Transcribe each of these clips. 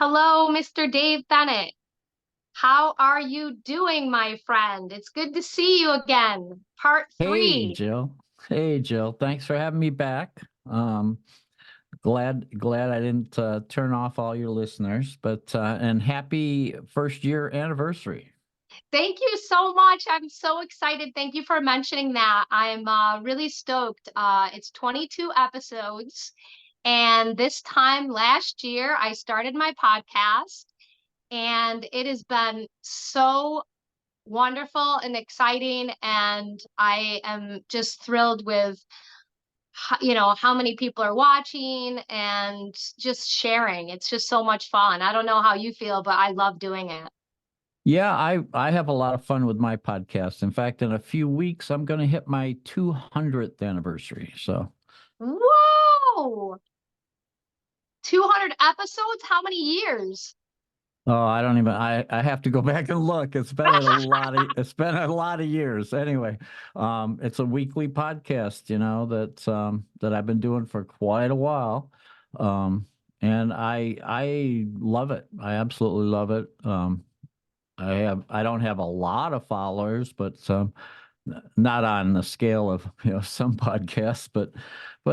Hello, Mr. Dave Bennett. How are you doing, my friend? It's good to see you again. Part Hey, three. Jill. Hey, Jill. Thanks for having me back. Glad I didn't turn off all your listeners, but and happy first year anniversary. Thank you so much. I'm so excited. Thank you for mentioning that. I'm really stoked. It's 22 episodes. And this time last year, I started my podcast, and it has been so wonderful and exciting. And I am just thrilled with how many people are watching and just sharing. It's just so much fun. I don't know how you feel, but I love doing it. Yeah, I have a lot of fun with my podcast. In fact, in a few weeks, I'm going to hit my 200th anniversary. So, Whoa! 200 episodes? How many years? oh, I don't even I have to go back and look. It's been a lot of years. Anyway, it's a weekly podcast, that I've been doing for quite a while. Um, and I love it. I absolutely love it. I don't have a lot of followers, but not on the scale of, some podcasts, but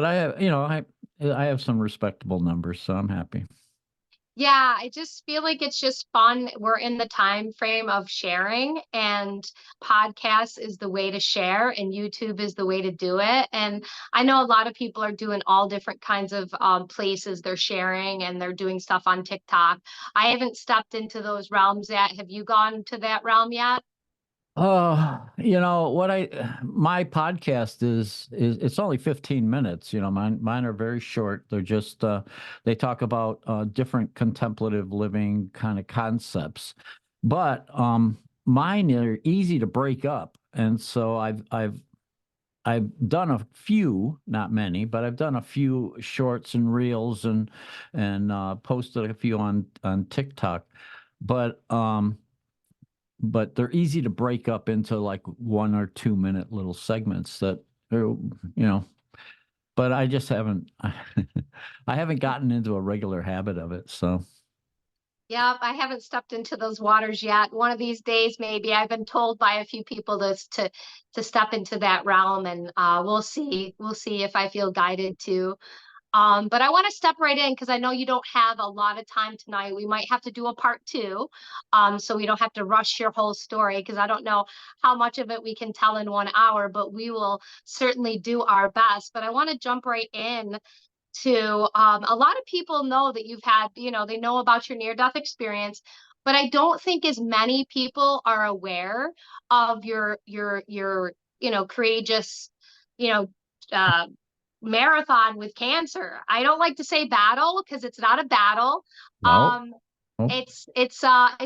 I have, I have some respectable numbers, so I'm happy. Yeah, I just feel like it's just fun. We're in the time frame of sharing, and podcast is the way to share, and YouTube is the way to do it. And I know a lot of people are doing all different kinds of places they're sharing, and they're doing stuff on TikTok. I haven't stepped into those realms yet. Have you gone to that realm yet? My podcast is it's only 15 minutes. Mine are very short. They're just they talk about different contemplative living kind of concepts. But mine are easy to break up. And so I've done a few, not many, but I've done a few shorts and reels and posted a few on TikTok. But but they're easy to break up into like 1 or 2 minute little segments that are, but I just haven't, I haven't gotten into a regular habit of it. So, Yep, I haven't stepped into those waters yet. One of these days, maybe. I've been told by a few people to step into that realm, and we'll see. We'll see if I feel guided to. But I want to step right in because I know you don't have a lot of time tonight. We might have to do a part two, so we don't have to rush your whole story because I don't know how much of it we can tell in 1 hour, but we will certainly do our best. But I want to jump right in to a lot of people know that you've had, they know about your near-death experience, but I don't think as many people are aware of your courageous, you know, uh, marathon with cancer. I don't like to say battle because it's not a battle. no. Um, Oh, it's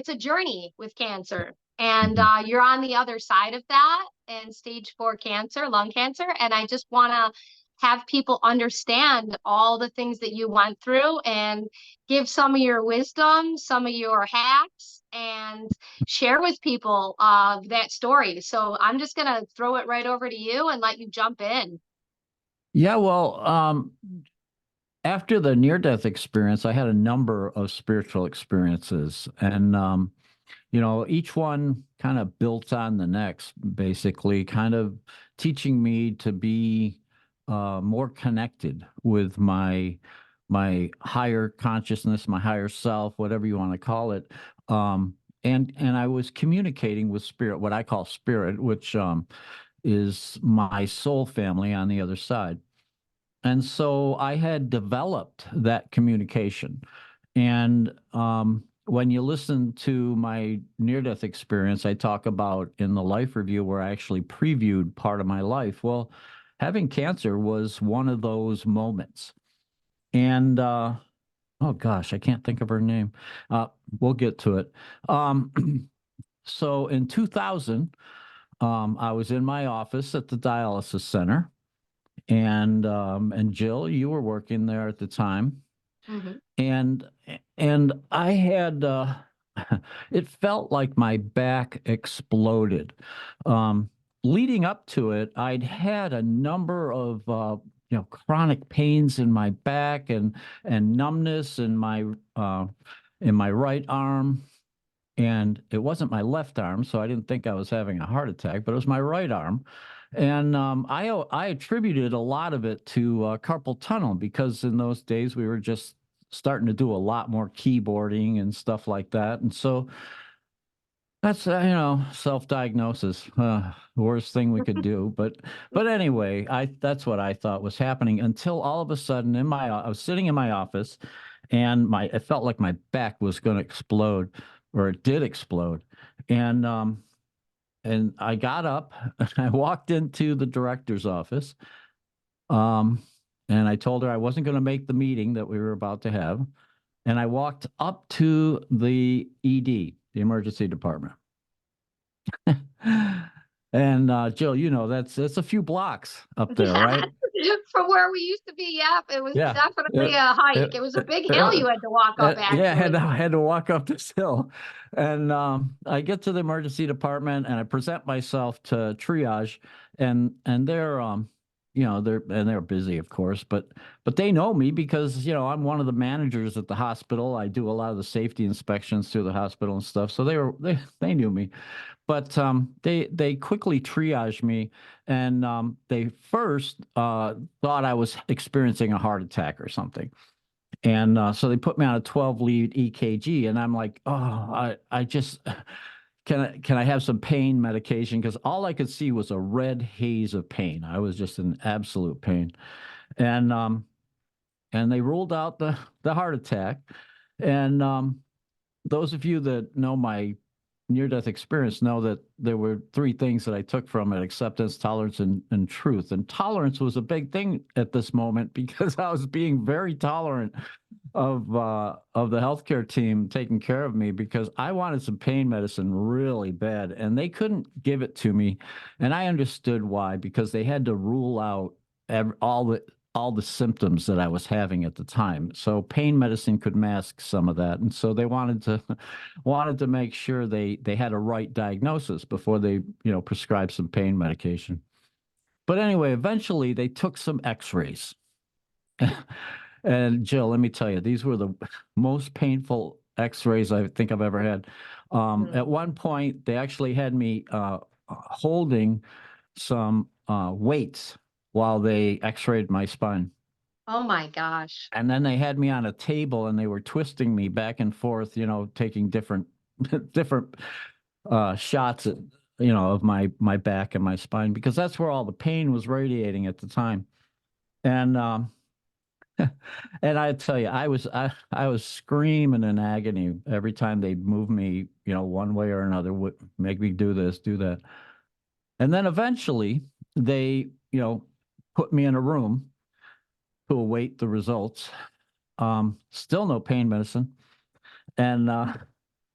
a journey with cancer. And mhm. you're on the other side of that and stage 4 cancer, lung cancer. And I just want to have people understand all the things that you went through and give some of your wisdom, some of your hacks, and share with people that story. So I'm just going to throw it right over to you and let you jump in. Yeah, well, after the near-death experience, I had a number of spiritual experiences, and each one kind of built on the next, basically, kind of teaching me to be more connected with my higher consciousness, my higher self, whatever you want to call it. Um, and I was communicating with spirit, what I call spirit, which is my soul family on the other side. And so I had developed that communication. And when you listen to my near-death experience, I talk about in the life review where I actually previewed part of my life. Well, having cancer was one of those moments. And oh gosh, I can't think of her name. Uh, we'll get to it. Um, so in 2000, I was in my office at the dialysis center, and Jill, you were working there at the time, Mhm. and and I had it felt like my back exploded. Um, Leading up to it, I'd had a number of chronic pains in my back and numbness in my in my right arm, and it wasn't my left arm, so I didn't think I was having a heart attack, but it was my right arm. And I attributed a lot of it to carpal tunnel because in those days we were just starting to do a lot more keyboarding and stuff like that. And so that's self-diagnosis, the worst thing we could do. But anyway, I that's what I thought was happening until all of a sudden I was sitting in my office, and my it felt like my back was going to explode, or it did explode, and I got up, I walked into the director's office, um, and I told her I wasn't going to make the meeting that we were about to have, and I walked up to the ED, the emergency department. And Jill, that's a few blocks up there, right? From where we used to be, yeah, it was Yeah. definitely Uh, a hike. uh, It was a big hill uh, you had to walk up, yeah, actually. I had to walk up this hill, and I get to the emergency department and I present myself to triage, and they're busy, of course, but they know me because I'm one of the managers at the hospital. I do a lot of the safety inspections through the hospital and stuff, so they knew me. But they quickly triaged me, and they first thought I was experiencing a heart attack or something. And so they put me on a 12 lead EKG, and I'm like, oh, I just can I have some pain medication? Because all I could see was a red haze of pain. I was just in absolute pain, and they ruled out the heart attack. And those of you that know my near-death experience know that there were three things that I took from it: acceptance, tolerance, and truth. And tolerance was a big thing at this moment because I was being very tolerant of the healthcare team taking care of me because I wanted some pain medicine really bad, and they couldn't give it to me. And I understood why, because they had to rule out all the symptoms that I was having at the time. So pain medicine could mask some of that. And so they wanted to wanted to make sure they had a right diagnosis before they, prescribed some pain medication. But anyway, eventually they took some x-rays. And Jill, let me tell you, these were the most painful x-rays I think I've ever had. At one point, they actually had me holding some weights while they x-rayed my spine. Oh my gosh. And then they had me on a table and they were twisting me back and forth, taking different different shots at, of my back and my spine because that's where all the pain was radiating at the time. And and I tell you, I was screaming in agony every time they'd move me, one way or another, would make me do this, do that. And then eventually they, put me in a room to await the results. Still no pain medicine. And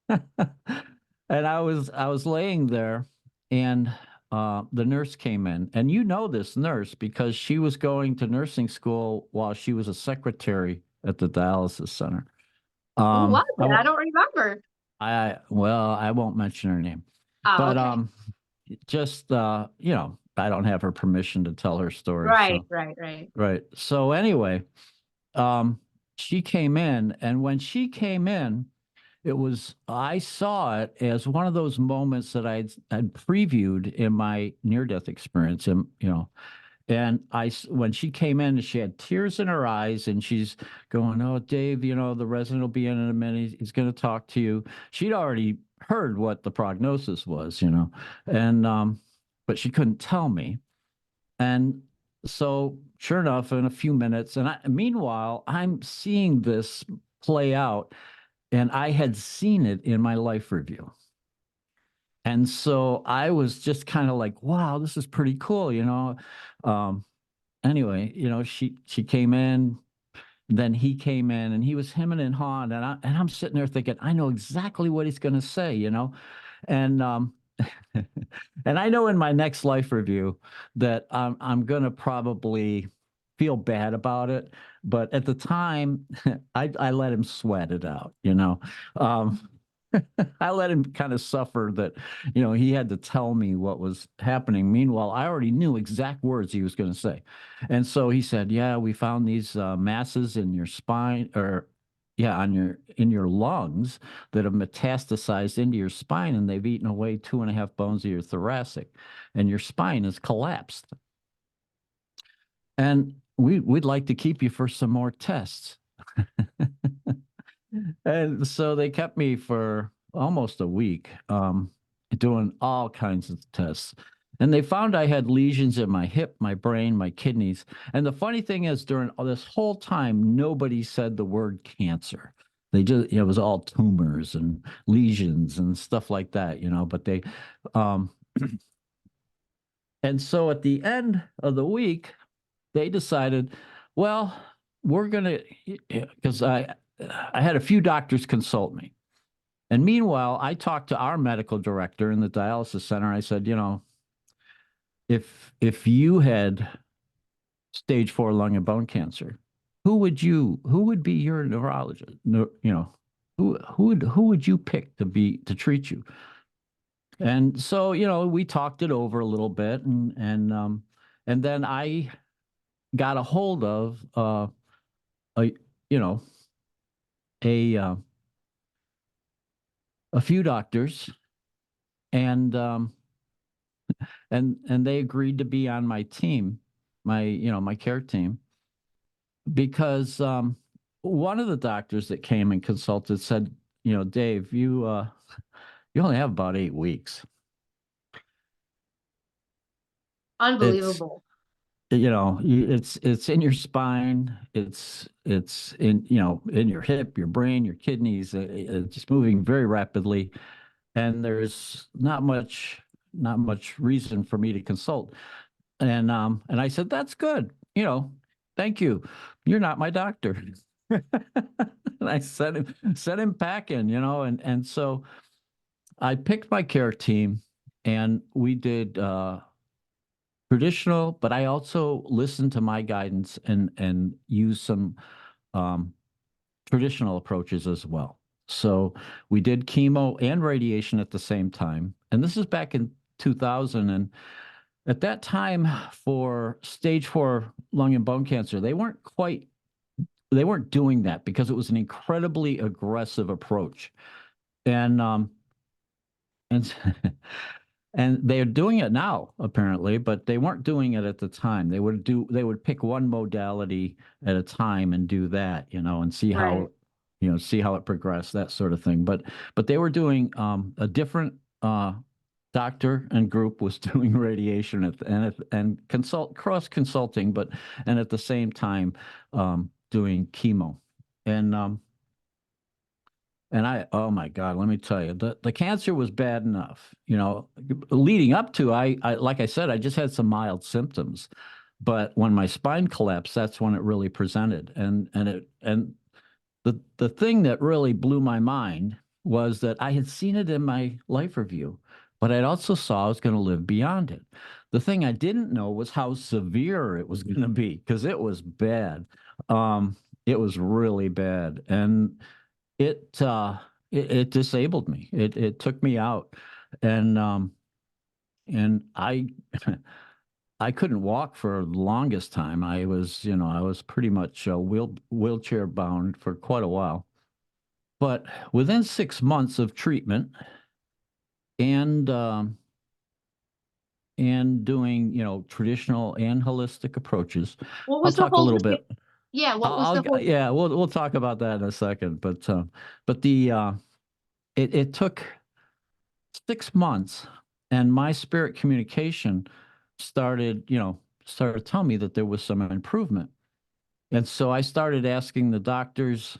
and I was laying there, and the nurse came in, and this nurse because she was going to nursing school while she was a secretary at the dialysis center. Who was I it? I won't, don't remember. I won't mention her name, Oh, but okay. just I don't have her permission to tell her story. Right, So right, right. right. So anyway, um, she came in, and when she came in, I saw it as one of those moments that I'd previewed in my near-death experience, and when she came in, she had tears in her eyes, and she's going, "Oh, Dave, the resident will be in a minute. He's going to talk to you." She'd already heard what the prognosis was, and but she couldn't tell me. And so, sure enough, in a few minutes, meanwhile, I'm seeing this play out, and I had seen it in my life review. And so I was just kind of like, wow, this is pretty cool. Um, anyway, she came in, then he came in, and he was hemming and hawing, and I'm sitting there thinking, I know exactly what he's going to say. And and I know in my next life review that I'm gonna probably feel bad about it, but at the time, I let him sweat it out. Um, I let him kind of suffer that, he had to tell me what was happening. Meanwhile, I already knew exact words he was going to say. And so he said, "Yeah, we found these masses in your spine or yeah, on your in your lungs that have metastasized into your spine, and they've eaten away 2.5 bones of your thoracic, and your spine is collapsed. And we'd like to keep you for some more tests. And so they kept me for almost a week, doing all kinds of tests. And they found I had lesions in my hip, my brain, my kidneys. And the funny thing is, during all this whole time, nobody said the word cancer. They just, it was all tumors and lesions and stuff like that, But um, and so at the end of the week, they decided, well, we're gonna, because I had a few doctors consult me. And meanwhile, I talked to our medical director in the dialysis center. I said, if you had stage 4 lung and bone cancer, who would be your neurologist? No, who would you pick to treat you? And so, we talked it over a little bit, and then I got a hold of a you know a a few doctors, and and they agreed to be on my team, my care team, because one of the doctors that came and consulted said, Dave, you only have about 8 weeks. It's Unbelievable. it's in your spine, it's in in your hip, your brain, your kidneys. It's just moving very rapidly, and there's not much reason for me to consult. And I said, that's good. Thank you. You're not my doctor. And I sent him packing, and so I picked my care team, and we did traditional, but I also listened to my guidance and used some um, traditional approaches as well. So we did chemo and radiation at the same time. And this is back in 2000. And at that time, for stage 4 lung and bone cancer, they weren't doing that because it was an incredibly aggressive approach. And and and they're doing it now apparently, but they weren't doing it at the time. They would pick one modality at a time and do that, and Right. see how it progressed, that sort of thing. But they were doing a different doctor and group was doing radiation and cross consulting, and at the same time doing chemo. And oh my God, let me tell you, the cancer was bad enough, leading up to, like I said, I just had some mild symptoms, but when my spine collapsed, that's when it really presented. And the thing that really blew my mind was that I had seen it in my life review, but I also saw I was going to live beyond it. The thing I didn't know was how severe it was going to be, because it was bad. Um, it was really bad. And it it disabled me. It took me out, and I I couldn't walk for the longest time. I was pretty much wheelchair bound for quite a while. But within 6 months of treatment and doing traditional and holistic approaches, What I'll was the talk a little holistic? bit. Yeah, what was the whole? Yeah, we'll talk about that in a second. But the it took 6 months, and my spirit communication started telling me that there was some improvement. And so I started asking the doctors,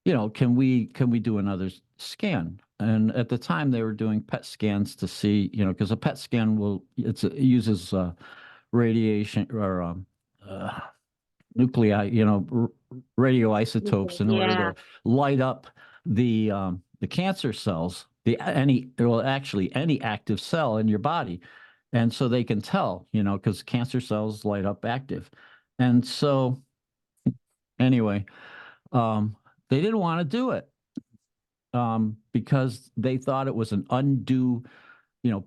can we do another scan? And at the time they were doing PET scans to see, because a PET scan it uses radiation or uh, nuclei, radioisotopes in order Yeah. to light up the cancer cells, actually any active cell in your body, and so they can tell, because cancer cells light up active, and so anyway, they didn't want to do it because they thought it was an undue,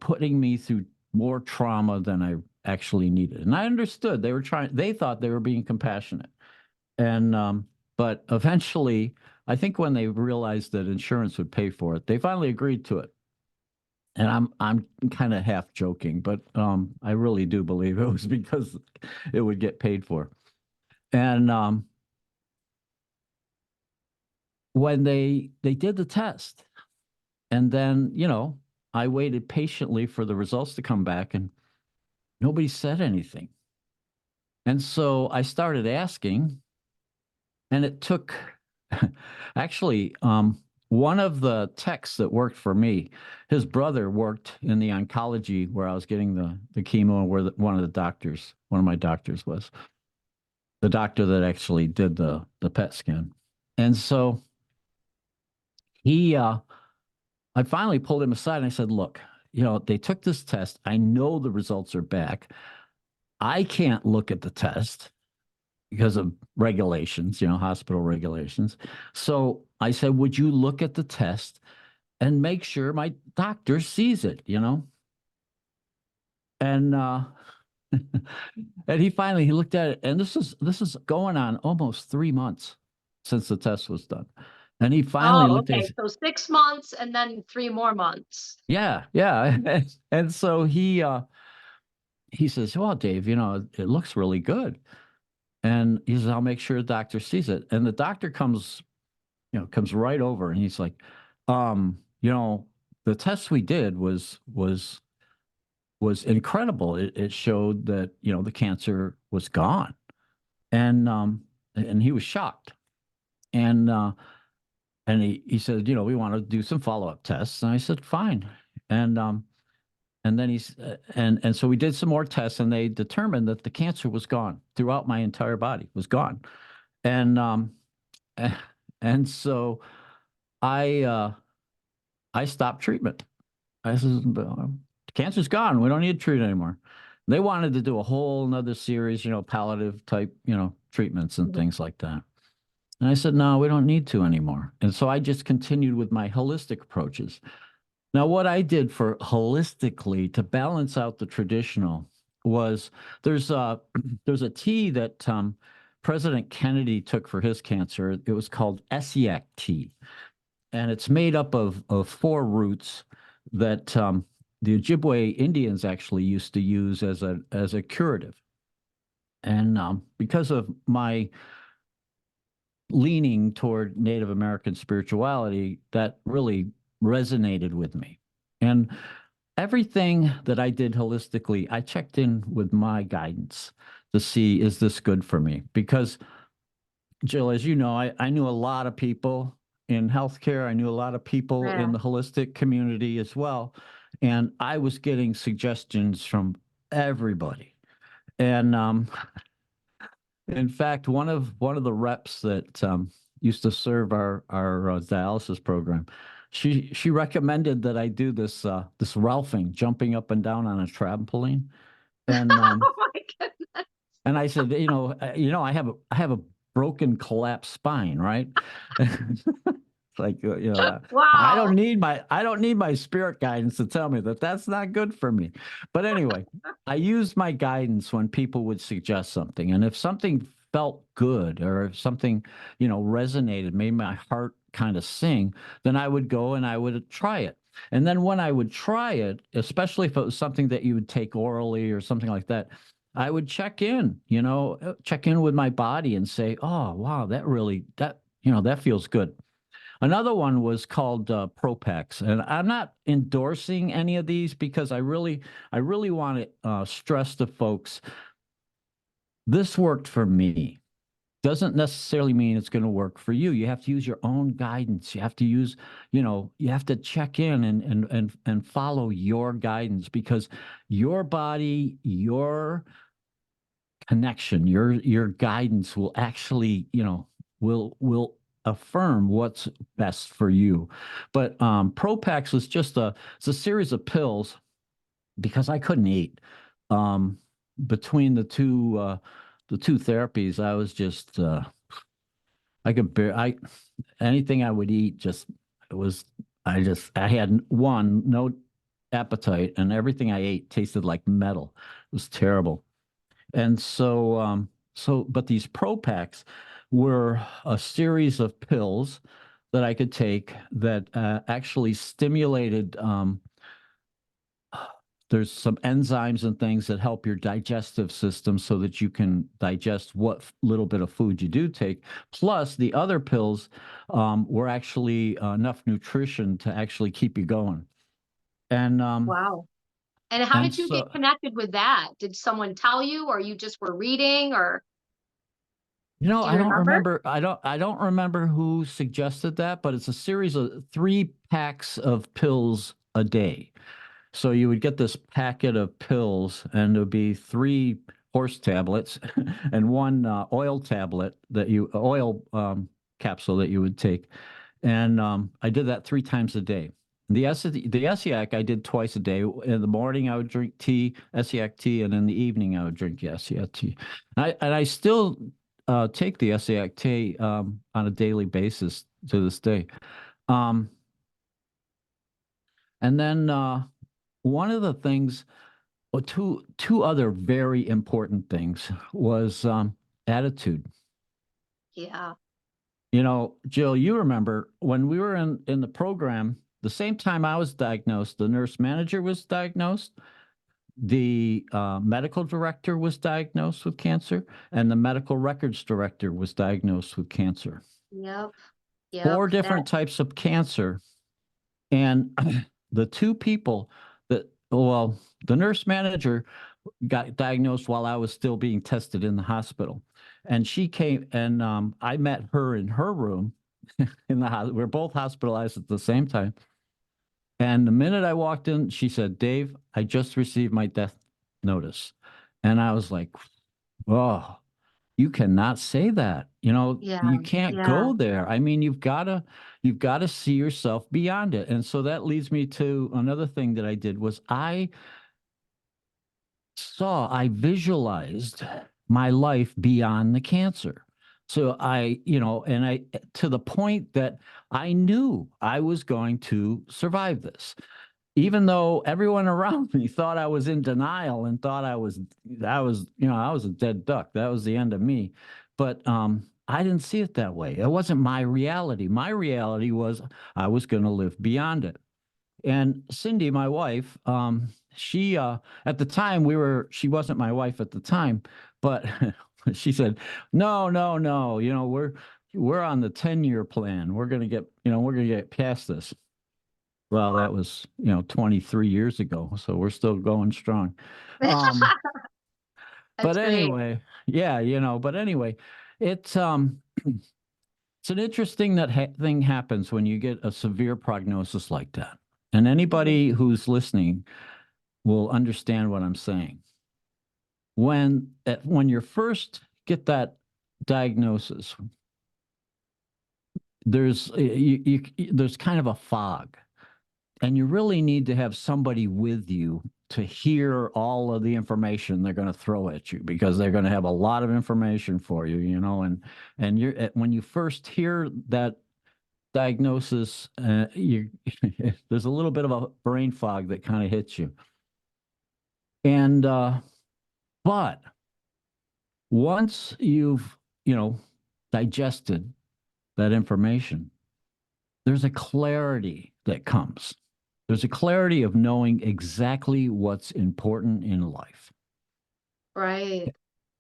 putting me through more trauma than I actually needed, and I understood they thought they were being compassionate. And But eventually, I think when they realized that insurance would pay for it, they finally agreed to it. And I'm kind of half joking, but I really do believe it was because it would get paid for. And when they did the test, and then, I waited patiently for the results to come back, and nobody said anything. And so I started asking, and it took actually one of the techs that worked for me, his brother worked in the oncology where I was getting the chemo, where one of the doctors, one of my doctors was the doctor that actually did the PET scan. And so he I finally pulled him aside and I said, look, they took this test. I know the results are back. I can't look at the test because of regulations, hospital regulations. So I said, would you look at the test and make sure my doctor sees it, And and he looked at it, and this is going on almost 3 months since the test was done. And he finally Oh, looked at okay. it. So 6 months and then 3 more months. Yeah, yeah. And so he says, well, Dave, it looks really good. And he says, I'll make sure the doctor sees it. And the doctor comes right over and he's like, um, you know, the test we did was incredible. It showed that, the cancer was gone. And he was shocked. And he said, we want to do some follow-up tests. And I said, fine. And then and so we did some more tests, and they determined that the cancer was gone throughout my entire body, was gone. And and so I stopped treatment. I said, cancer's gone. We don't need to treat it anymore. They wanted to do a whole nother series, palliative type, treatments and things like that. And I said, no, we don't need to anymore. And so I just continued with my holistic approaches. Now, what I did for holistically to balance out the traditional was there's a there's a tea that President Kennedy took for his cancer. It was called Essiac tea, and it's made up of four roots that the Ojibwe Indians actually used to use as a curative. And because of my leaning toward Native American spirituality, that really resonated with me. And everything that I did holistically, I checked in with my guidance to see, is this good for me? Because, Jill, as you know, I knew a lot of people in healthcare. I knew a lot of people in Yeah. the holistic community as well. And I was getting suggestions from everybody. And in fact, one of the reps that used to serve our dialysis program, she recommended that I do this Ralphing, jumping up and down on a trampoline, and um, Oh my goodness. and I said, I have a broken collapsed spine, right? It's like, Wow. I don't need my spirit guidance to tell me that that's not good for me. But anyway, I used my guidance when people would suggest something, and if something felt good or if something, resonated, made my heart kind of sing, then I would go and I would try it. And then when I would try it, especially if it was something that you would take orally or something like that, I would check in with my body and say, "Oh, wow, that feels good." Another one was called Propax, and I'm not endorsing any of these because I really want to stress to folks this worked for me. Doesn't necessarily mean it's going to work for you. You have to use your own guidance. You have to you have to check in and follow your guidance because your body, your connection, your guidance will actually, will affirm what's best for you. But Propax was just it's a series of pills because I couldn't eat. Um, Between the two therapies, I was just I could bear I anything I would eat just it was I had no appetite, and everything I ate tasted like metal. It was terrible. And so but these pro packs were a series of pills that I could take that actually stimulated. There's some enzymes and things that help your digestive system so that you can digest what little bit of food you do take. Plus, the other pills were actually enough nutrition to actually keep you going. And Wow. And how and did you get so connected with that? Did someone tell you, or you just were reading, or do you I don't remember? remember. I don't remember who suggested that, but it's a series of 3 packs of pills a day. So you would get this packet of pills, and there'd be 3 horse tablets and one oil tablet that you oil capsule that you would take. And I did that 3 times a day. The Essiac I did twice a day. In the morning I would drink tea, Essiac tea, and in the evening I would drink Essiac tea. And I still take the Essiac tea on a daily basis to this day. Um, and then one of the things, well, two other very important things was attitude. Yeah. Jill, you remember when we were in the program, the same time I was diagnosed, the nurse manager was diagnosed, the medical director was diagnosed with cancer, and the medical records director was diagnosed with cancer. Yep. Yep. Four That. different types of cancer. And the 2 people that, well, the nurse manager got diagnosed while I was still being tested in the hospital. And she came and I met her in her room in the hospital. We're both hospitalized at the same time. And the minute I walked in, she said, "Dave, I just received my death notice." And I was like, "Oh, you cannot say that. Yeah. You can't Yeah. go there. I mean, you've got to see yourself beyond it." And so that leads me to another thing that I did was I visualized my life beyond the cancer. So and I, to the point that I knew I was going to survive this, even though everyone around me thought I was in denial and thought I was a dead duck. That was the end of me. But I didn't see it that way. It wasn't my reality. My reality was I was going to live beyond it. And Cindy, my wife, she at the time she wasn't my wife at the time, but she said, "No, no, no, we're on the 10-year plan. We're gonna get past this." Well, that was, 23 years ago, so we're still going strong. Um, That's but great. anyway, yeah, but anyway, it's it's an interesting thing happens when you get a severe prognosis like that. And Mhm. anybody who's listening will understand what I'm saying. When you first get that diagnosis, there's kind of a fog, and you really need to have somebody with you to hear all of the information they're going to throw at you, because they're going to have a lot of information for you, and when you first hear that diagnosis, you there's a little bit of a brain fog that kind of hits you. And but once you've, digested that information, there's a clarity that comes. There's a clarity of knowing exactly what's important in life. Right.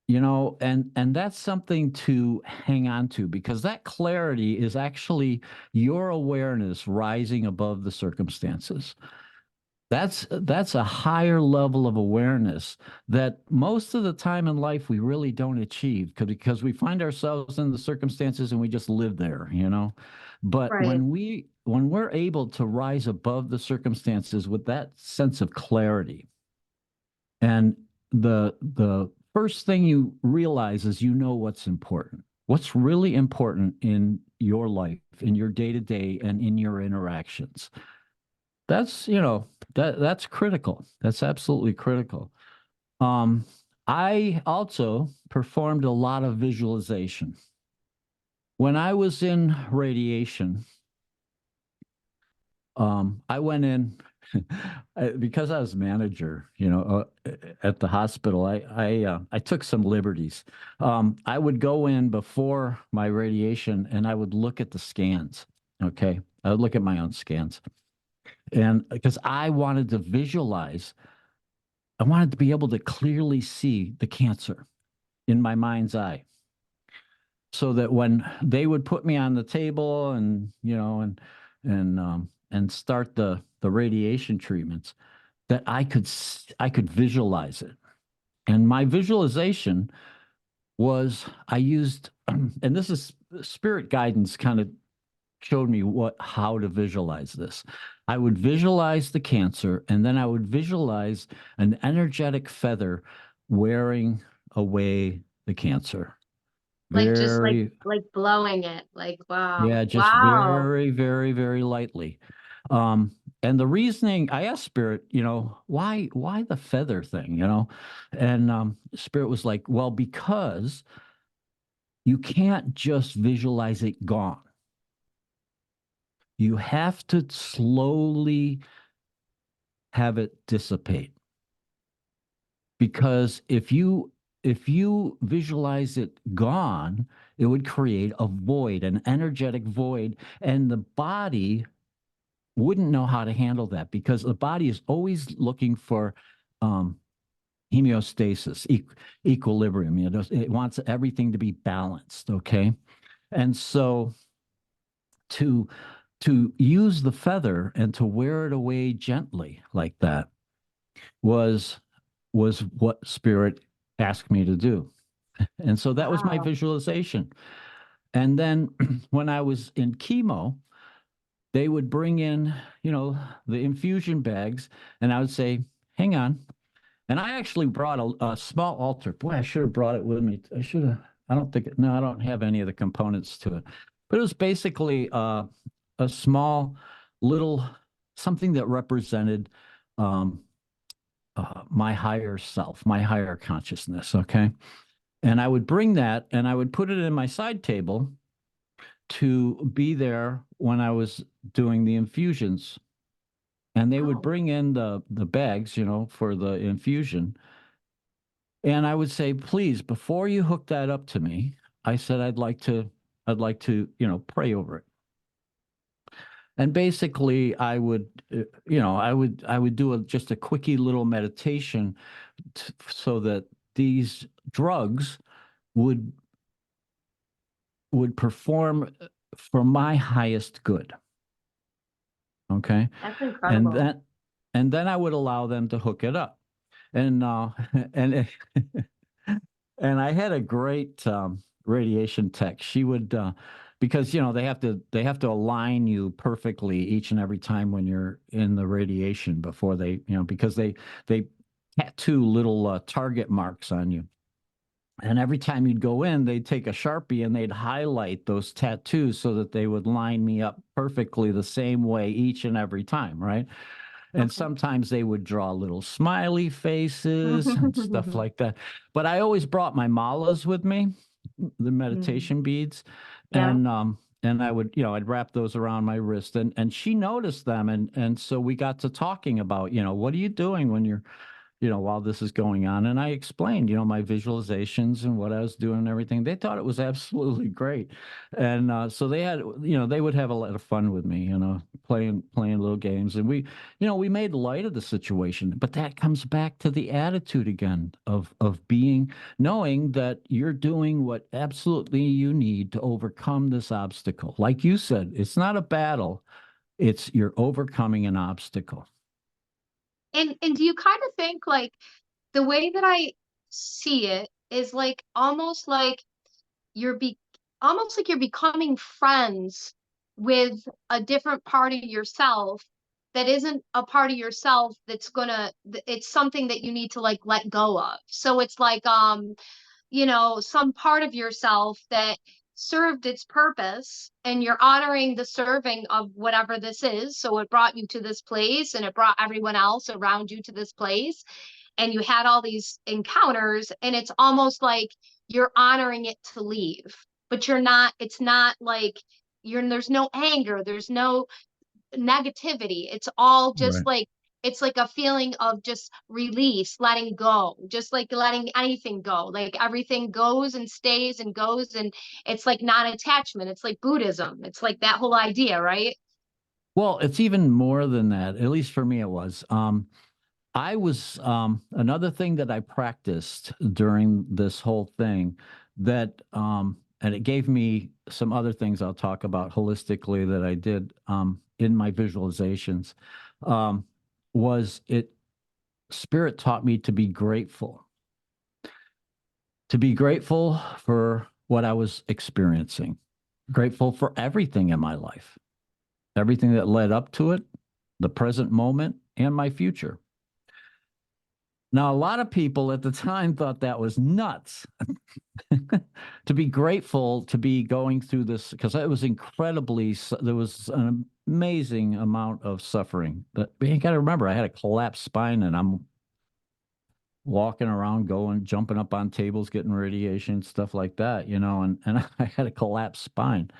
And that's something to hang on to, because that clarity is actually your awareness rising above the circumstances. That's a higher level of awareness that most of the time in life we really don't achieve, because we find ourselves in the circumstances and we just live there. But Right. when we're able to rise above the circumstances with that sense of clarity, and the first thing you realize is what's important. What's really important in your life, in your day-to-day, and in your interactions. That's critical. That's absolutely critical. Um, I also performed a lot of visualization. When I was in radiation, I went in because I was manager, at the hospital, I took some liberties. I would go in before my radiation and I would look at the scans. Okay. I would look at my own scans. And because I wanted to visualize, I wanted to be able to clearly see the cancer in my mind's eye. So that when they would put me on the table and, and start the radiation treatments, that I could visualize it. And my visualization was I used, and this is spirit guidance kind of showed me how to visualize this. I would visualize the cancer, and then I would visualize an energetic feather wearing away the cancer. Like just Very, like blowing it. Like, wow. yeah, just Wow. very, very, very lightly. Um, and the reasoning, I asked Spirit, why the feather thing, And Spirit was like, well, because you can't just visualize it gone. You have to slowly have it dissipate. Because if you visualize it gone, it would create a void, an energetic void, and the body wouldn't know how to handle that because the body is always looking for um, homeostasis, equilibrium. It wants everything to be balanced. Okay, and so to use the feather and to wear it away gently like that was what spirit asked me to do, and so that was my Wow. visualization. And then when I was in chemo, they would bring in, the infusion bags, and I would say, hang on. And I actually brought a small altar. Boy, I should have brought it with me. I should have. I don't think, no, I don't have any of the components to it. But it was basically a small little something that represented um, my higher self, my higher consciousness. Okay. And I would bring that and I would put it in my side table to be there when I was doing the infusions. And they would Wow. bring in the bags, for the infusion. And I would say, please, before you hook that up to me, I said I'd like to, pray over it. And basically, I would do just a quickie little meditation so that these drugs would perform for my highest good. Okay. That's And incredible. then I would allow them to hook it up. And and and I had a great radiation tech. She would because they have to align you perfectly each and every time when you're in the radiation before they, because they tattoo little target marks on you. And every time you'd go in, they'd take a Sharpie and they'd highlight those tattoos so that they would line me up perfectly the same way each and every time, right? And Okay. sometimes they would draw little smiley faces and stuff like that. But I always brought my malas with me, the Mm. meditation beads, Yeah. and I would, I'd wrap those around my wrist, and she noticed them, and so we got to talking about, what are you doing when you're, while this is going on. And I explained, my visualizations and what I was doing and everything. They thought it was absolutely great. And so they would have a lot of fun with me, playing little games. And we made light of the situation. But that comes back to the attitude again of knowing that you're doing what absolutely you need to overcome this obstacle. Like you said, it's not a battle, you're overcoming an obstacle. And do you kind of think like the way that I see it is like you're be almost like you're becoming friends with a different part of yourself that isn't a part of yourself that's it's something that you need to like let go of. So it's like some part of yourself that served its purpose and you're honoring the serving of whatever this is. So it brought you to this place and it brought everyone else around you to this place. And you had all these encounters, and it's almost like you're honoring it to leave, but it's not like there's no anger, there's no negativity. It's all just Right. like it's like a feeling of just release, letting go, just like letting anything go. Like everything goes and stays and goes, and it's like non-attachment. It's like Buddhism. It's like that whole idea, right? Well, it's even more than that. At least for me, it was. I was another thing that I practiced during this whole thing that and it gave me some other things I'll talk about holistically that I did in my visualizations um, was it spirit taught me to be grateful for what I was experiencing, grateful for everything in my life, everything that led up to it, the present moment, and my future. Now, a lot of people at the time thought that was nuts to be grateful to be going through this because it was there was an amazing amount of suffering. But you got to remember, I had a collapsed spine and I'm walking around, jumping up on tables, getting radiation, stuff like that, and I had a collapsed spine.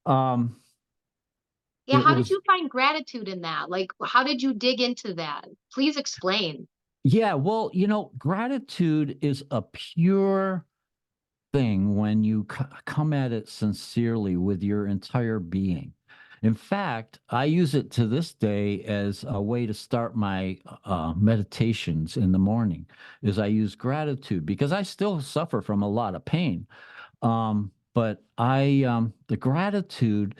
Um, Yeah, it how did was, you find gratitude in that? Like, how did you dig into that? Please explain. yeah, well, gratitude is a pure thing when you come at it sincerely with your entire being. In fact, I use it to this day as a way to start my meditations in the morning. Is I use gratitude because I still suffer from a lot of pain. But the gratitude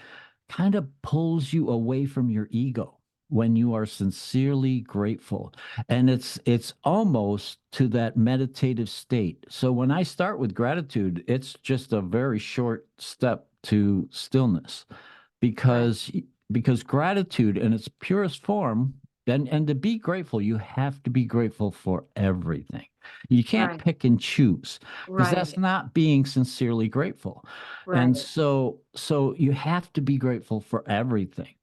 kind of pulls you away from your ego when you are sincerely grateful. And it's almost to that meditative state. So when I start with gratitude, it's just a very short step to stillness Right, because because gratitude in its purest form and to be grateful you have to be grateful for everything. You can't right, pick and choose because that's right, not being sincerely grateful. And right. so you have to be grateful for everything.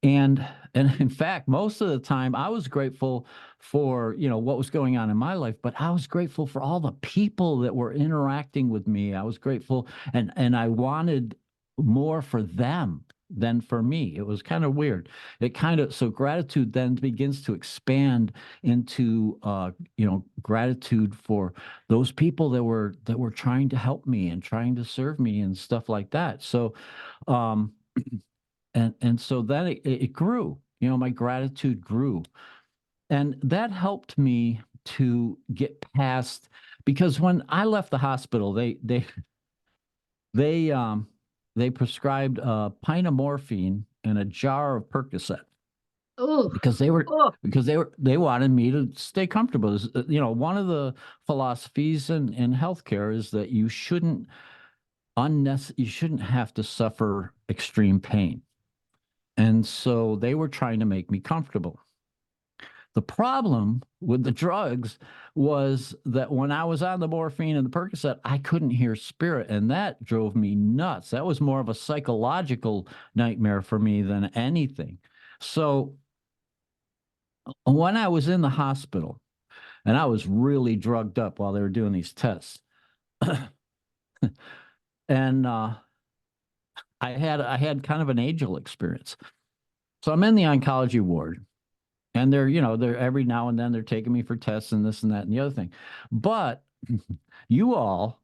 And in fact, most of the time I was grateful for, what was going on in my life, but I was grateful for all the people that were interacting with me. I was grateful and I wanted more for them than for me. It was kind of weird. So gratitude then begins to expand into gratitude for those people that were trying to help me and trying to serve me and stuff like that. So um and so then it grew, my gratitude grew, and that helped me to get past, because when I left the hospital they um they prescribed a pint of morphine and a jar of Percocet Oh, because they were oh, they wanted me to stay comfortable. One of the philosophies in healthcare is that you shouldn't have to suffer extreme pain. And so they were trying to make me comfortable. The problem with the drugs was that when I was on the morphine and the Percocet, I couldn't hear spirit, and that drove me nuts. That was more of a psychological nightmare for me than anything. So when I was in the hospital and I was really drugged up while they were doing these tests, and I had kind of an angel experience. So I'm in the oncology ward. And they're every now and then they're taking me for tests and this and that and the other thing. But you all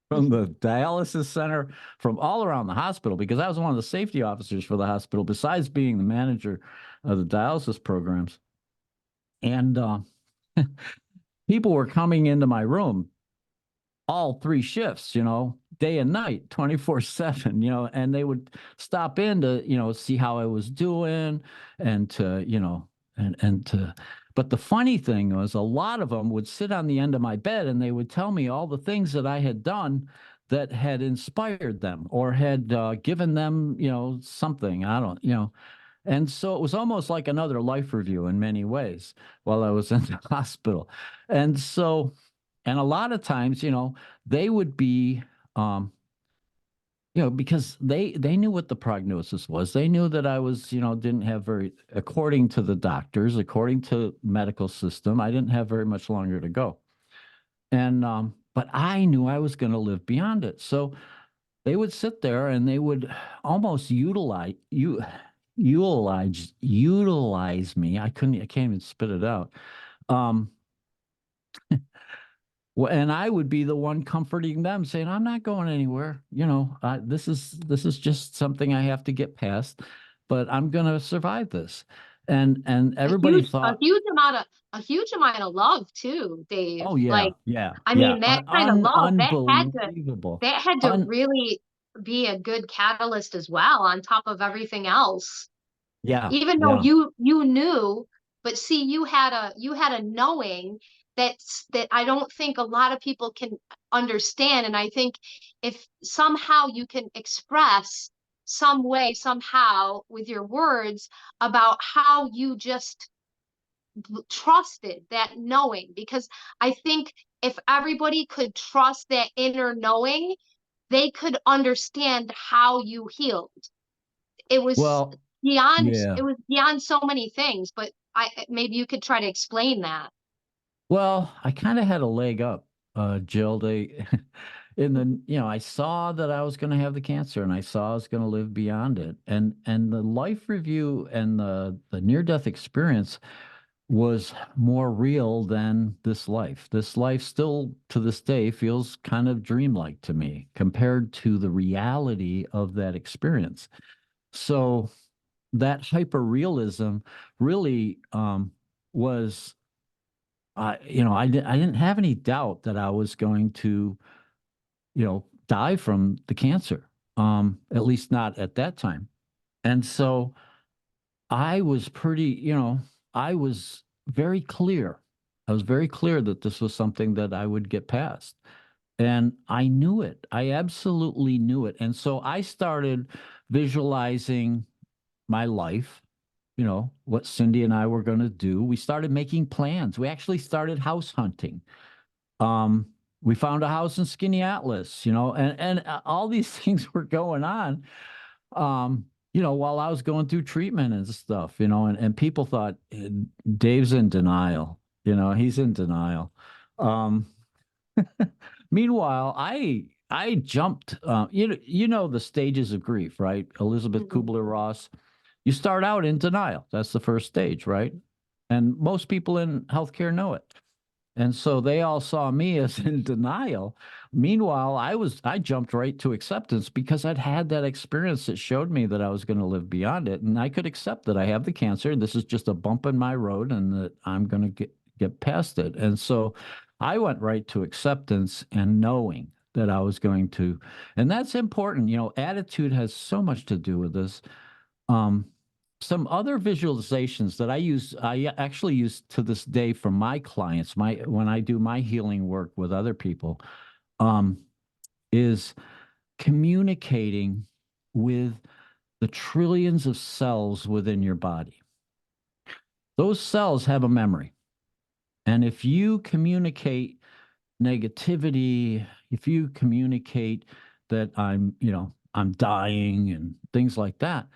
from the dialysis center, from all around the hospital, because I was one of the safety officers for the hospital, besides being the manager of the dialysis programs. And people were coming into my room all three shifts, day and night, 24/7, and they would stop in to, see how I was doing and to, and to, but the funny thing was a lot of them would sit on the end of my bed and they would tell me all the things that I had done that had inspired them or had given them, something. I don't, and so it was almost like another life review in many ways while I was in the hospital. And so, and a lot of times, they would be, um, because they knew what the prognosis was. They knew that I was, didn't have according to the doctors, according to medical system, I didn't have very much longer to go. And but I knew I was going to live beyond it. So they would sit there and they would almost utilize you. utilize me. I can't even spit it out. Um, well, and I would be the one comforting them, saying, "I'm not going anywhere. This is just something I have to get past, but I'm going to survive this." And A everybody huge, thought, a huge amount of love too, Dave. "Oh yeah, Like, yeah, I yeah, mean, that kind of love, unbelievable, that had to un really be a good catalyst as well, on top of everything else. yeah, Even though yeah. you knew, but see, you had a knowing that I don't think a lot of people can understand. And I think if somehow you can express some way, somehow with your words about how you just trusted that knowing, because I think if everybody could trust that inner knowing, they could understand how you healed. It was Well, yeah. it was beyond so many things, but I maybe you could try to explain that. Well, I kind of had a leg up, Jill. They, I saw that I was going to have the cancer, and I saw I was going to live beyond it. And the life review and the near death experience was more real than this life. This life still to this day feels kind of dreamlike to me compared to the reality of that experience. So that hyper realism really was I didn't have any doubt that I was going to, die from the cancer. At least not at that time. And so I was I was very clear. I was very clear that this was something that I would get past. And I knew it. I absolutely knew it. And so I started visualizing my life, what Cindy and I were going to do. We started making plans. We actually started house hunting. Um, we found a house in Skinny Atlas, and all these things were going on, while I was going through treatment and stuff, and people thought Dave's in denial, he's in denial. Um, Meanwhile, I jumped, the stages of grief, right? Elizabeth Mhm. Kubler-Ross. You start out in denial. That's the first stage, right? And most people in healthcare know it. And so they all saw me as in denial. Meanwhile, I jumped right to acceptance because I'd had that experience that showed me that I was going to live beyond it. And I could accept that I have the cancer. And this is just a bump in my road and that I'm going to get past it. And so I went right to acceptance and knowing that I was going to, and that's important. Attitude has so much to do with this. Um, some other visualizations that I actually use to this day for my clients, when I do my healing work with other people, um, is communicating with the trillions of cells within your body. Those cells have a memory. And if you communicate negativity, if you communicate that I'm dying and things like that,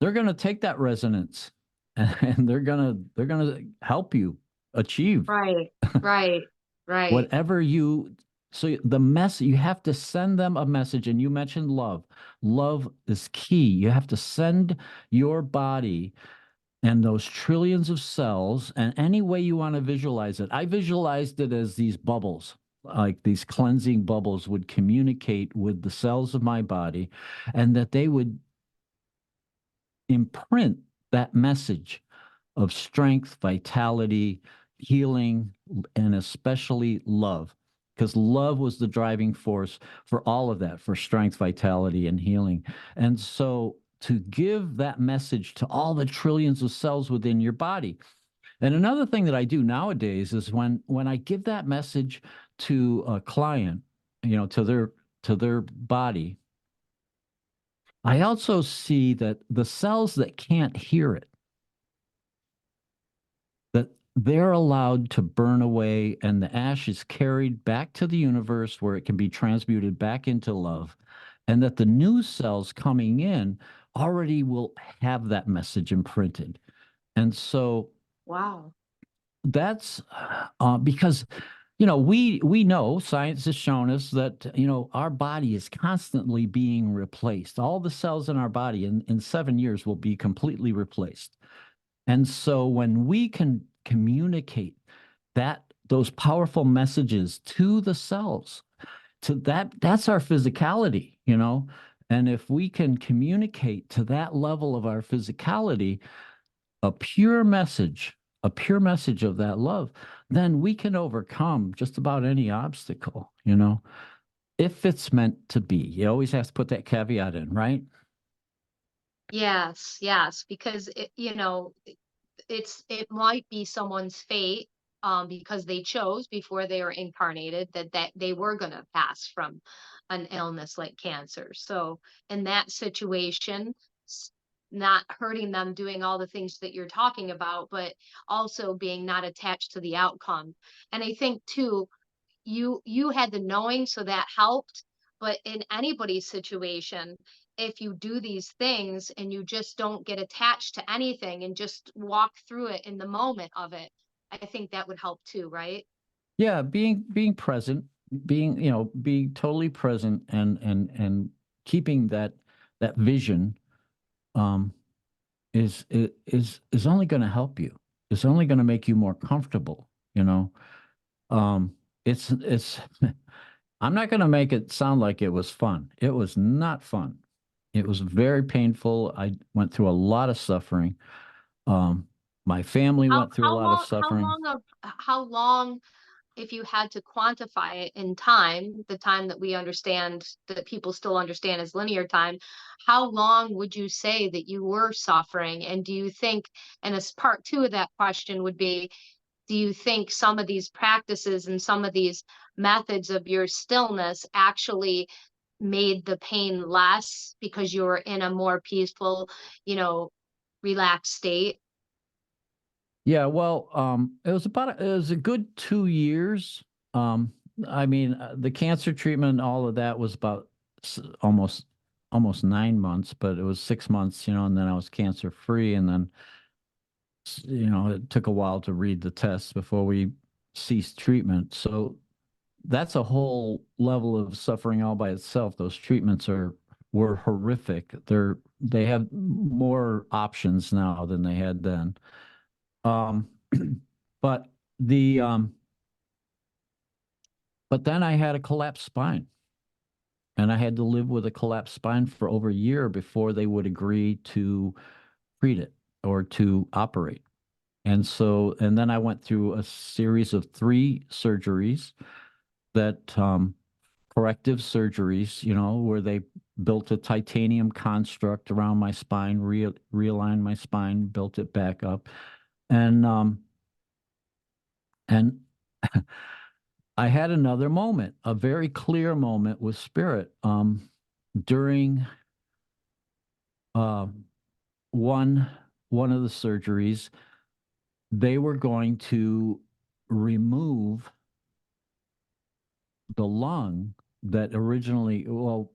they're going to take that resonance and they're going to help you achieve Right, right, right, whatever you so the mess you have to send them a message. And you mentioned love is key. You have to send your body and those trillions of cells, and any way you want to visualize it. I visualized it as these bubbles, like these cleansing bubbles would communicate with the cells of my body, and that they would imprint that message of strength, vitality, healing, and especially love. Because love was the driving force for all of that, for strength, vitality, and healing. And so to give that message to all the trillions of cells within your body. And another thing that I do nowadays is when I give that message to a client, to their body, I also see that the cells that can't hear it, that they're allowed to burn away and the ash is carried back to the universe where it can be transmuted back into love, and that the new cells coming in already will have that message imprinted. And so wow. that's because, we know science has shown us that, our body is constantly being replaced. All the cells in our body in 7 years will be completely replaced. And so when we can communicate those powerful messages to the cells, that's our physicality. And if we can communicate to that level of our physicality, a pure message, a pure message of that love, then we can overcome just about any obstacle, if it's meant to be. You always have to put that caveat in, right? Yes, yes, because it might be someone's fate, because they chose before they were incarnated that they were going to pass from an illness like cancer. So in that situation, s- not hurting them, doing all the things that you're talking about, but also being not attached to the outcome. And I think too, you had the knowing, so that helped. But in anybody's situation, if you do these things and you just don't get attached to anything and just walk through it in the moment of it, I think that would help too, right? Yeah, being present, being totally present, and keeping that vision, um is only going to help you. It's only going to make you more comfortable. Um, it's I'm not going to make it sound like it was fun. It was not fun. It was very painful. I went through a lot of suffering. Um, my family How went through a how lot of long how suffering. long of how long, if you had to quantify it in time, the time that we understand, that people still understand as linear time, how long would you say that you were suffering? And do you think, and as part two of that question would be, do you think some of these practices and some of these methods of your stillness actually made the pain less because you were in a more peaceful, you know, relaxed state? Yeah, well, it was a good 2 years. Um, I mean, the cancer treatment, all of that was about almost 9 months, but it was 6 months, and then I was cancer free, and then it took a while to read the tests before we ceased treatment. So that's a whole level of suffering all by itself. Those treatments were horrific. They have more options now than they had then. Um, but the but then I had a collapsed spine, and I had to live with a collapsed spine for over a year before they would agree to treat it or to operate. And then I went through a series of 3 surgeries that corrective surgeries, where they built a titanium construct around my spine, realigned my spine, built it back up, and and I had another moment, a very clear moment with spirit, during uh, one one of the surgeries. They were going to remove the lung that originally, well,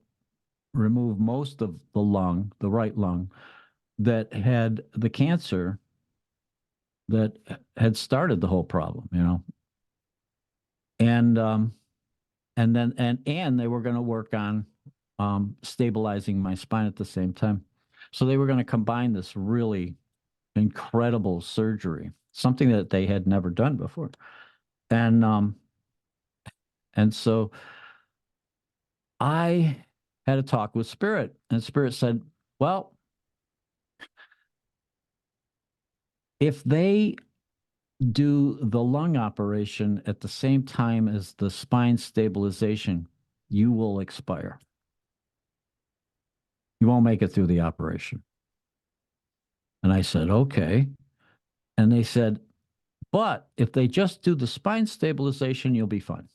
remove most of the lung, the right lung, that had the cancer that had started the whole problem. And they were going to work on stabilizing my spine at the same time. So they were going to combine this really incredible surgery, something that they had never done before. And so I had a talk with Spirit, and Spirit said, "Well, if they do the lung operation at the same time as the spine stabilization, you will expire. You won't make it through the operation." And I said, "Okay." And they said, "But if they just do the spine stabilization, you'll be fine."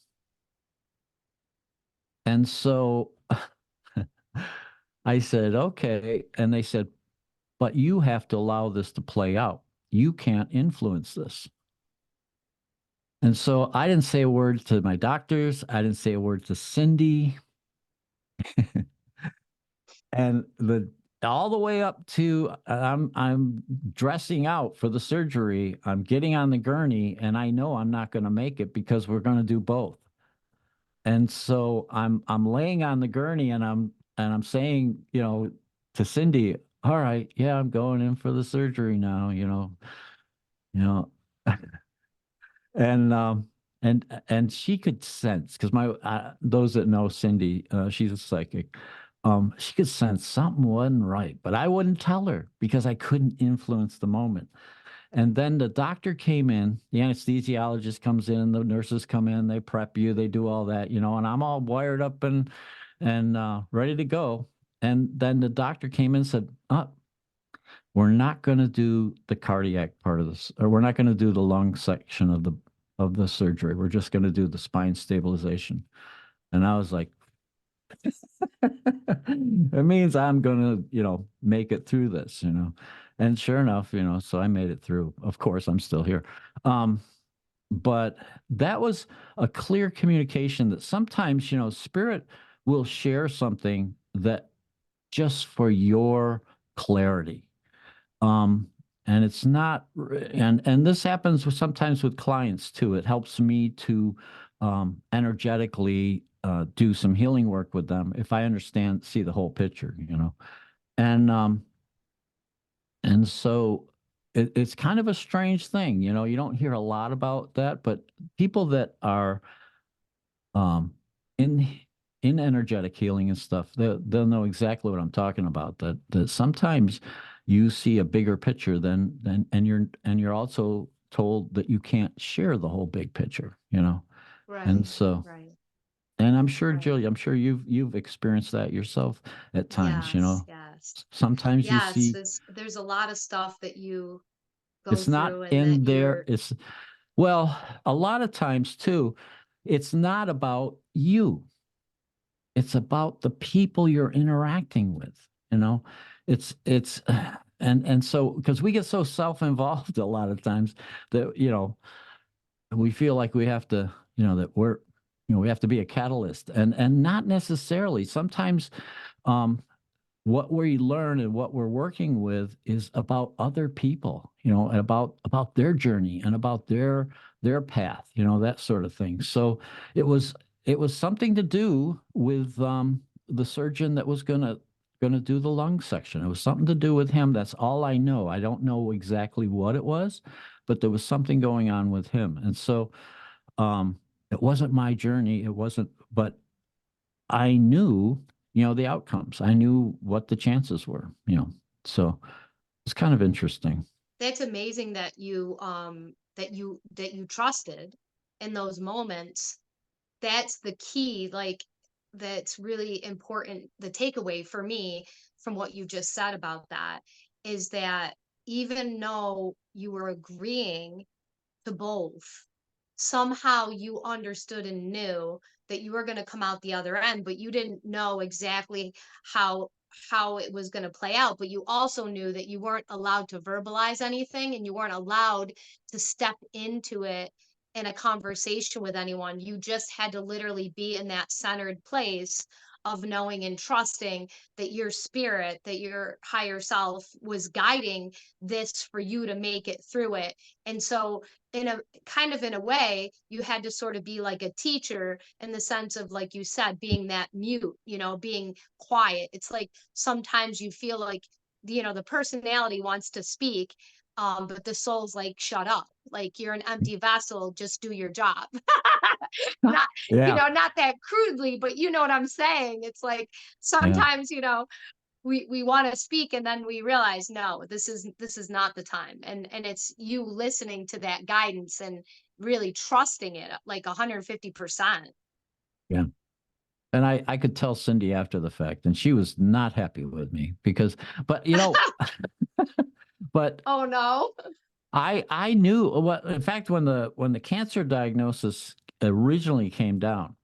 And so I said, "Okay." And they said, "But you have to allow this to play out. You can't influence this." And so I didn't say a word to my doctors. I didn't say a word to Cindy. And all the way up to I'm dressing out for the surgery. I'm getting on the gurney, and I know I'm not going to make it because we're going to do both. And so I'm laying on the gurney, and I'm saying, to Cindy, all right, yeah, I'm going in for the surgery now, you know, and she could sense, because my those that know Cindy, she's a psychic. She could sense something wasn't right, but I wouldn't tell her because I couldn't influence the moment. And then the doctor came in, the anesthesiologist comes in, the nurses come in, they prep you, they do all that, and I'm all wired up and ready to go. And then the doctor came in and said, we're not going to do the cardiac part of this, or we're not going to do the lung section of the surgery. We're just going to do the spine stabilization. And I was like, it means I'm going to, make it through this. And sure enough, so I made it through. Of course, I'm still here. But that was a clear communication that sometimes, spirit will share something that just for your clarity. Um, and it's not, and this happens sometimes with clients too. It helps me to energetically do some healing work with them if I understand, see the whole picture. And so it's kind of a strange thing. You don't hear a lot about that, but people that are um, in energetic healing and stuff, they'll know exactly what I'm talking about. That sometimes you see a bigger picture than and you're also told that you can't share the whole big picture. And Right, so, right, and I'm sure, right. Julie, I'm sure you've experienced that yourself at times. Yes, yes. Sometimes you Yes, see there's a lot of stuff that you go it's not through and that in there. you're Well, a lot of times too, it's not about you. It's about the people you're interacting with. You know, it's and so because we get so self-involved a lot of times that we feel like we have to, that we have to be a catalyst, and not necessarily. Sometimes um what we learn and what we're working with is about other people, and about their journey and about their path, that sort of thing. So it was something to do with the surgeon that was gonna do the lung section. It was something to do with him. That's all I know. I don't know exactly what it was, but there was something going on with him. And so it wasn't my journey. It wasn't, but I knew, the outcomes. I knew what the chances were. So it's kind of interesting. that's amazing that you trusted in those moments. That's the key, like that's really important. The takeaway for me from what you just said about that is that even though you were agreeing to both, somehow you understood and knew that you were going to come out the other end, but you didn't know exactly how how it was going to play out. But you also knew that you weren't allowed to verbalize anything and you weren't allowed to step into it in a conversation with anyone. You just had to literally be in that centered place of knowing and trusting that your spirit, that your higher self was guiding this for you to make it through it. And so in a kind of in a way, you had to sort of be like a teacher in the sense of, like you said, being that mute, being quiet. It's like sometimes you feel like, the personality wants to speak, but the soul's like, shut up. Like you're an empty vessel, just do your job. Not, Yeah. not that crudely, but you know what I'm saying. It's like Yeah. sometimes, we want to speak and then we realize no, this is not the time, and it's you listening to that guidance and really trusting it like 150%. Yeah. And I could tell Cindy after the fact, and she was not happy with me because, but but Oh no. I knew what, in fact, when the cancer diagnosis originally came down,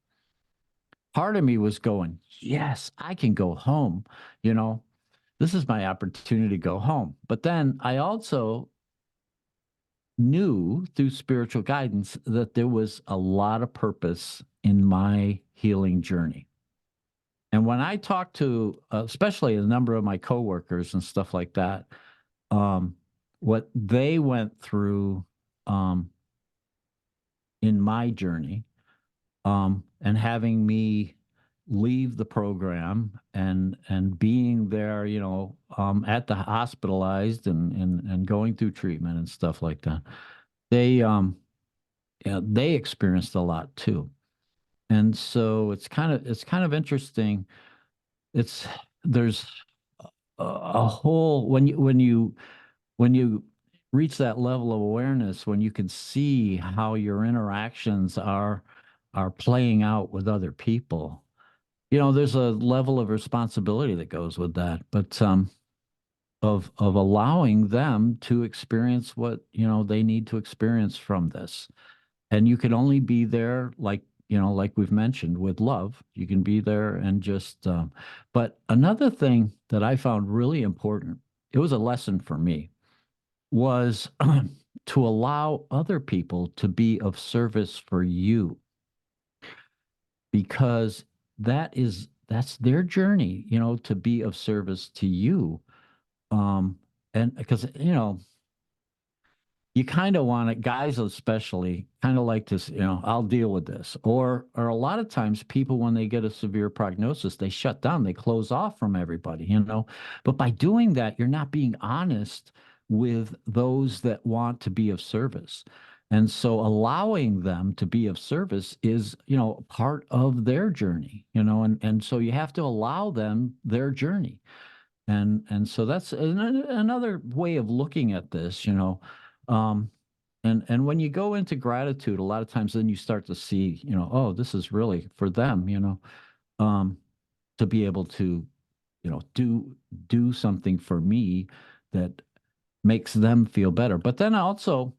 part of me was going, yes, I can go home. You know, this is my opportunity to go home. But then I also knew through spiritual guidance that there was a lot of purpose in my healing journey. And when I talk to, especially a number of my coworkers and stuff like that, um, what they went through um, in my journey, and having me leave the program and being there, at the hospitalized and going through treatment and stuff like that, they yeah, they experienced a lot too. And so it's kind of interesting. It's there's a whole when you reach that level of awareness, when you can see how your interactions are playing out with other people, there's a level of responsibility that goes with that, but of allowing them to experience what they need to experience from this. And you can only be there, like we've mentioned, with love. You can be there and just but another thing that I found really important, it was a lesson for me, was to allow other people to be of service for you, because that's their journey, to be of service to you. And because you kind of want it, guys especially kind of like this, I'll deal with this. Or a lot of times people, when they get a severe prognosis, they shut down, they close off from everybody. But by doing that, you're not being honest with those that want to be of service. And so allowing them to be of service is, part of their journey, and so you have to allow them their journey. And so that's another way of looking at this. Um, and when you go into gratitude, a lot of times then you start to see, oh, this is really for them, um, to be able to, do something for me that makes them feel better. But then also,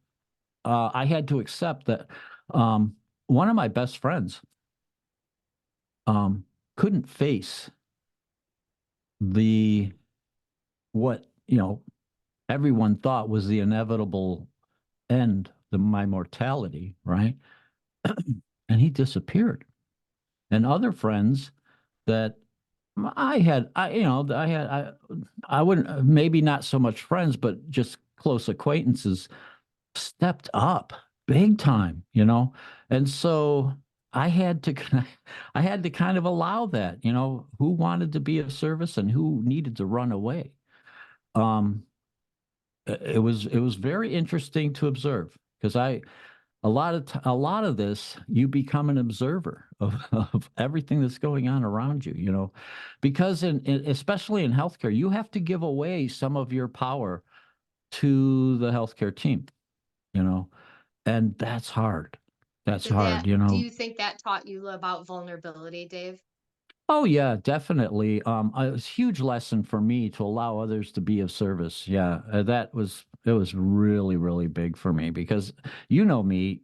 I had to accept that one of my best friends couldn't face the what everyone thought was the inevitable end, my mortality, right? And he disappeared. And other friends that I wouldn't, maybe not so much friends, but just close acquaintances, stepped up big time, and so I had to I had to kind of allow that, who wanted to be of service and who needed to run away. um it was very interesting to observe, because a lot of this, you become an observer of, of everything that's going on around you, because especially in healthcare, you have to give away some of your power to the healthcare team, you know, and that's hard. That's hard, Do you think that taught you about vulnerability, Dave? Oh yeah, definitely. A huge lesson for me to allow others to be of service. Yeah, it was really really big for me, because me,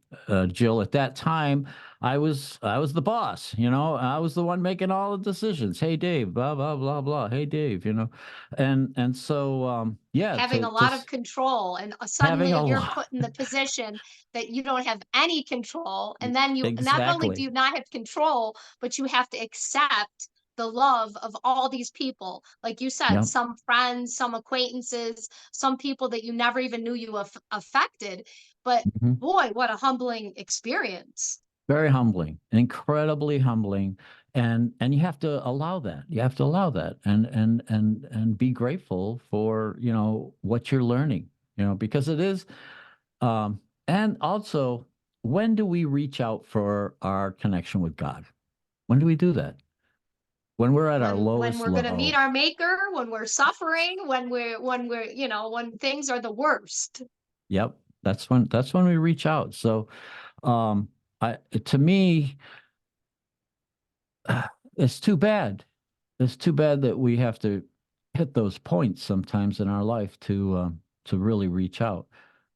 Jill. At that time, I was the boss. I was the one making all the decisions. Hey Dave, blah blah blah blah. Hey Dave, and so yeah, Having a lot of control, and having suddenly a you're lot. put in the position that you don't have any control, and then you not only do Exactly. you not have control, but you have to accept the love of all these people, like you said, Yep. some friends, some acquaintances, some people that you never even knew you affected. But Mhm. boy, what a humbling experience. Very humbling, incredibly humbling, and you have to allow that. You have to allow that, and be grateful for what you're learning. Because it is. Um, and also, when do we reach out for our connection with God? When do we do that? When we're at our When lowest we're going to meet low. our maker, when we're suffering, when we're when things are the worst. Yep, that's when we reach out. So, I to me, it's too bad. It's too bad that we have to hit those points sometimes in our life to really reach out.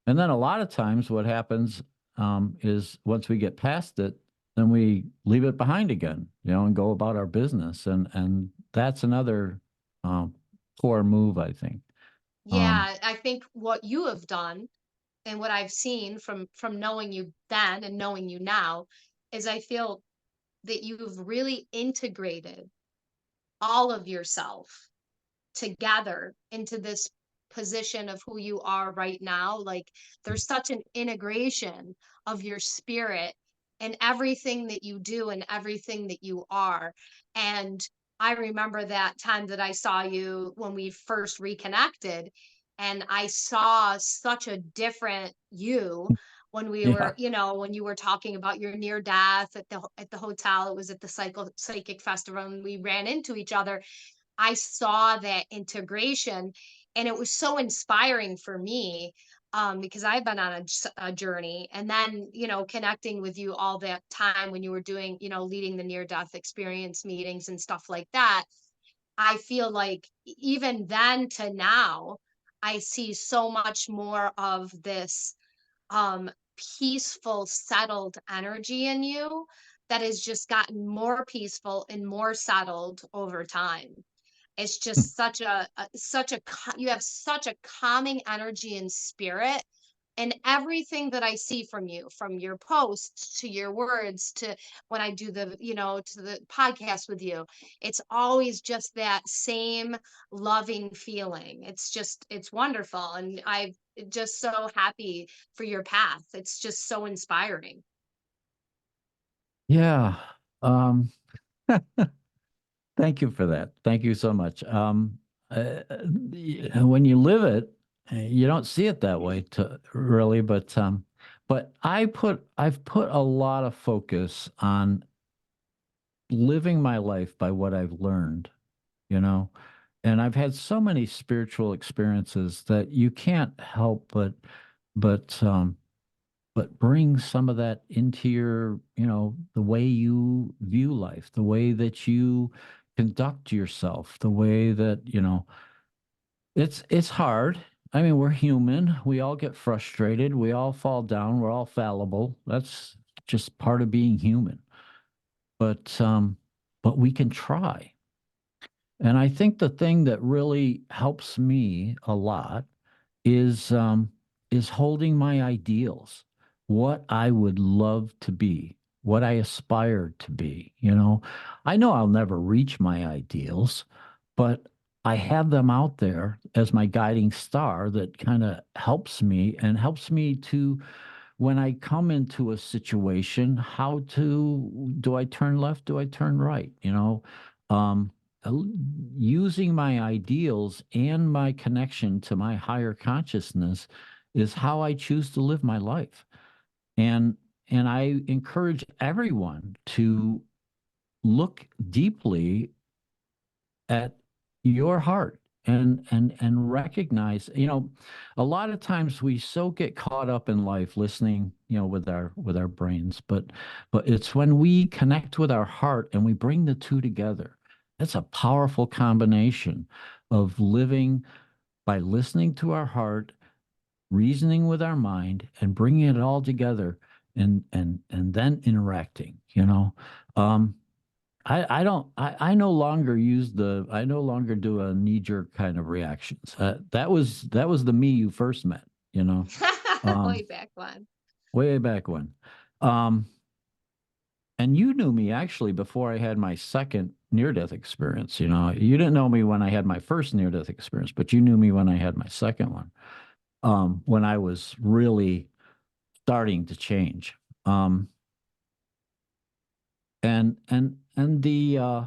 And then a lot of times what happens is once we get past it, then we leave it behind again, and go about our business. And that's another um, poor move, I think. Um, Yeah, I think what you have done and what I've seen from knowing you then and knowing you now is I feel that you've really integrated all of yourself together into this position of who you are right now. Like there's such an integration of your spirit and everything that you do and everything that you are. And I remember that time that I saw you when we first reconnected, and I saw such a different you when we Yeah. were, when you were talking about your near death at the hotel. It was at the psychic festival, and we ran into each other. I saw that integration, and it was so inspiring for me, because I've been on a journey, and then, connecting with you all that time when you were doing, leading the near death experience meetings and stuff like that. I feel like even then to now, I see so much more of this um peaceful, settled energy in you that has just gotten more peaceful and more settled over time. It's just you have such a calming energy and spirit. And everything that I see from you, from your posts to your words to when I do to the podcast with you, it's always just that same loving feeling. It's wonderful. And I'm just so happy for your path. It's just so inspiring. Yeah. Um, Thank you for that. Thank you so much. When you live it, you don't see it that way to really, but I've put a lot of focus on living my life by what I've learned, you know, and I've had so many spiritual experiences that you can't help but but bring some of that into your, the way you view life, the way that you conduct yourself, the way that, it's hard. I mean, we're human. We all get frustrated. We all fall down. We're all fallible. That's just part of being human. But we can try. And I think the thing that really helps me a lot is is holding my ideals, what I would love to be, what I aspire to be, I know I'll never reach my ideals, but I have them out there as my guiding star that kind of helps me and helps me to, when I come into a situation, how to, do I turn left? Do I turn right? Um, uh, Using my ideals and my connection to my higher consciousness is how I choose to live my life. And and I encourage everyone to look deeply at your heart and recognize, a lot of times we so get caught up in life listening, with our brains, but it's when we connect with our heart and we bring the two together. That's a powerful combination of living by listening to our heart, reasoning with our mind, and bringing it all together, and then interacting, um I don't I no longer I no longer do a knee jerk kind of reactions. That was the me you first met, Way um, back when. way back when. Um, and you knew me actually before I had my second near death experience. You didn't know me when I had my first near death experience, but you knew me when I had my second one. When I was really starting to change. Um, and the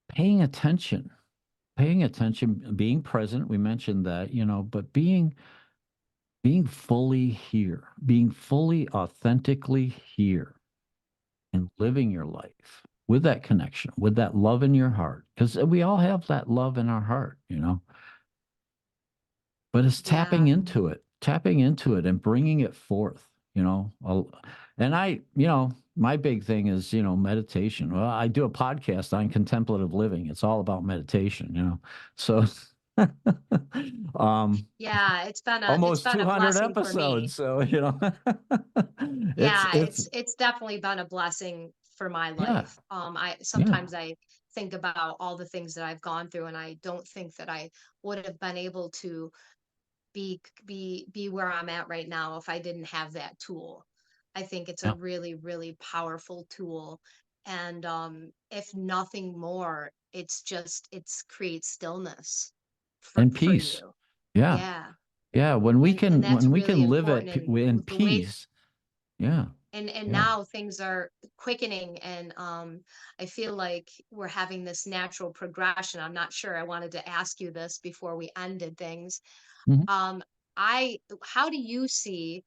paying attention being present, we mentioned that, but being fully here, being fully authentically here and living your life with that connection, with that love in your heart, because we all have that love in our heart, but it's Yeah. tapping into it and bringing it forth, and my big thing is, meditation. Well, I do a podcast on contemplative living. It's all about meditation, so um Yeah, it's almost been a 200 blessing for me. episodes, so Yeah, it's it's definitely been a blessing for my yeah, life. I yeah, sometimes I think about all the things that I've gone through, and I don't think that I would have been able to be where I'm at right now if I didn't have that tool. I think it's a yeah. really, really powerful tool. And if nothing more, it's creates stillness And for peace. you. Yeah. Yeah. Yeah. And that's When we really can live important. And in with the way peace. Yeah. and Yeah. now things are quickening, and I feel like we're having this natural progression. I'm not sure, I wanted to ask you this before we ended things. Mhm. um I How do you see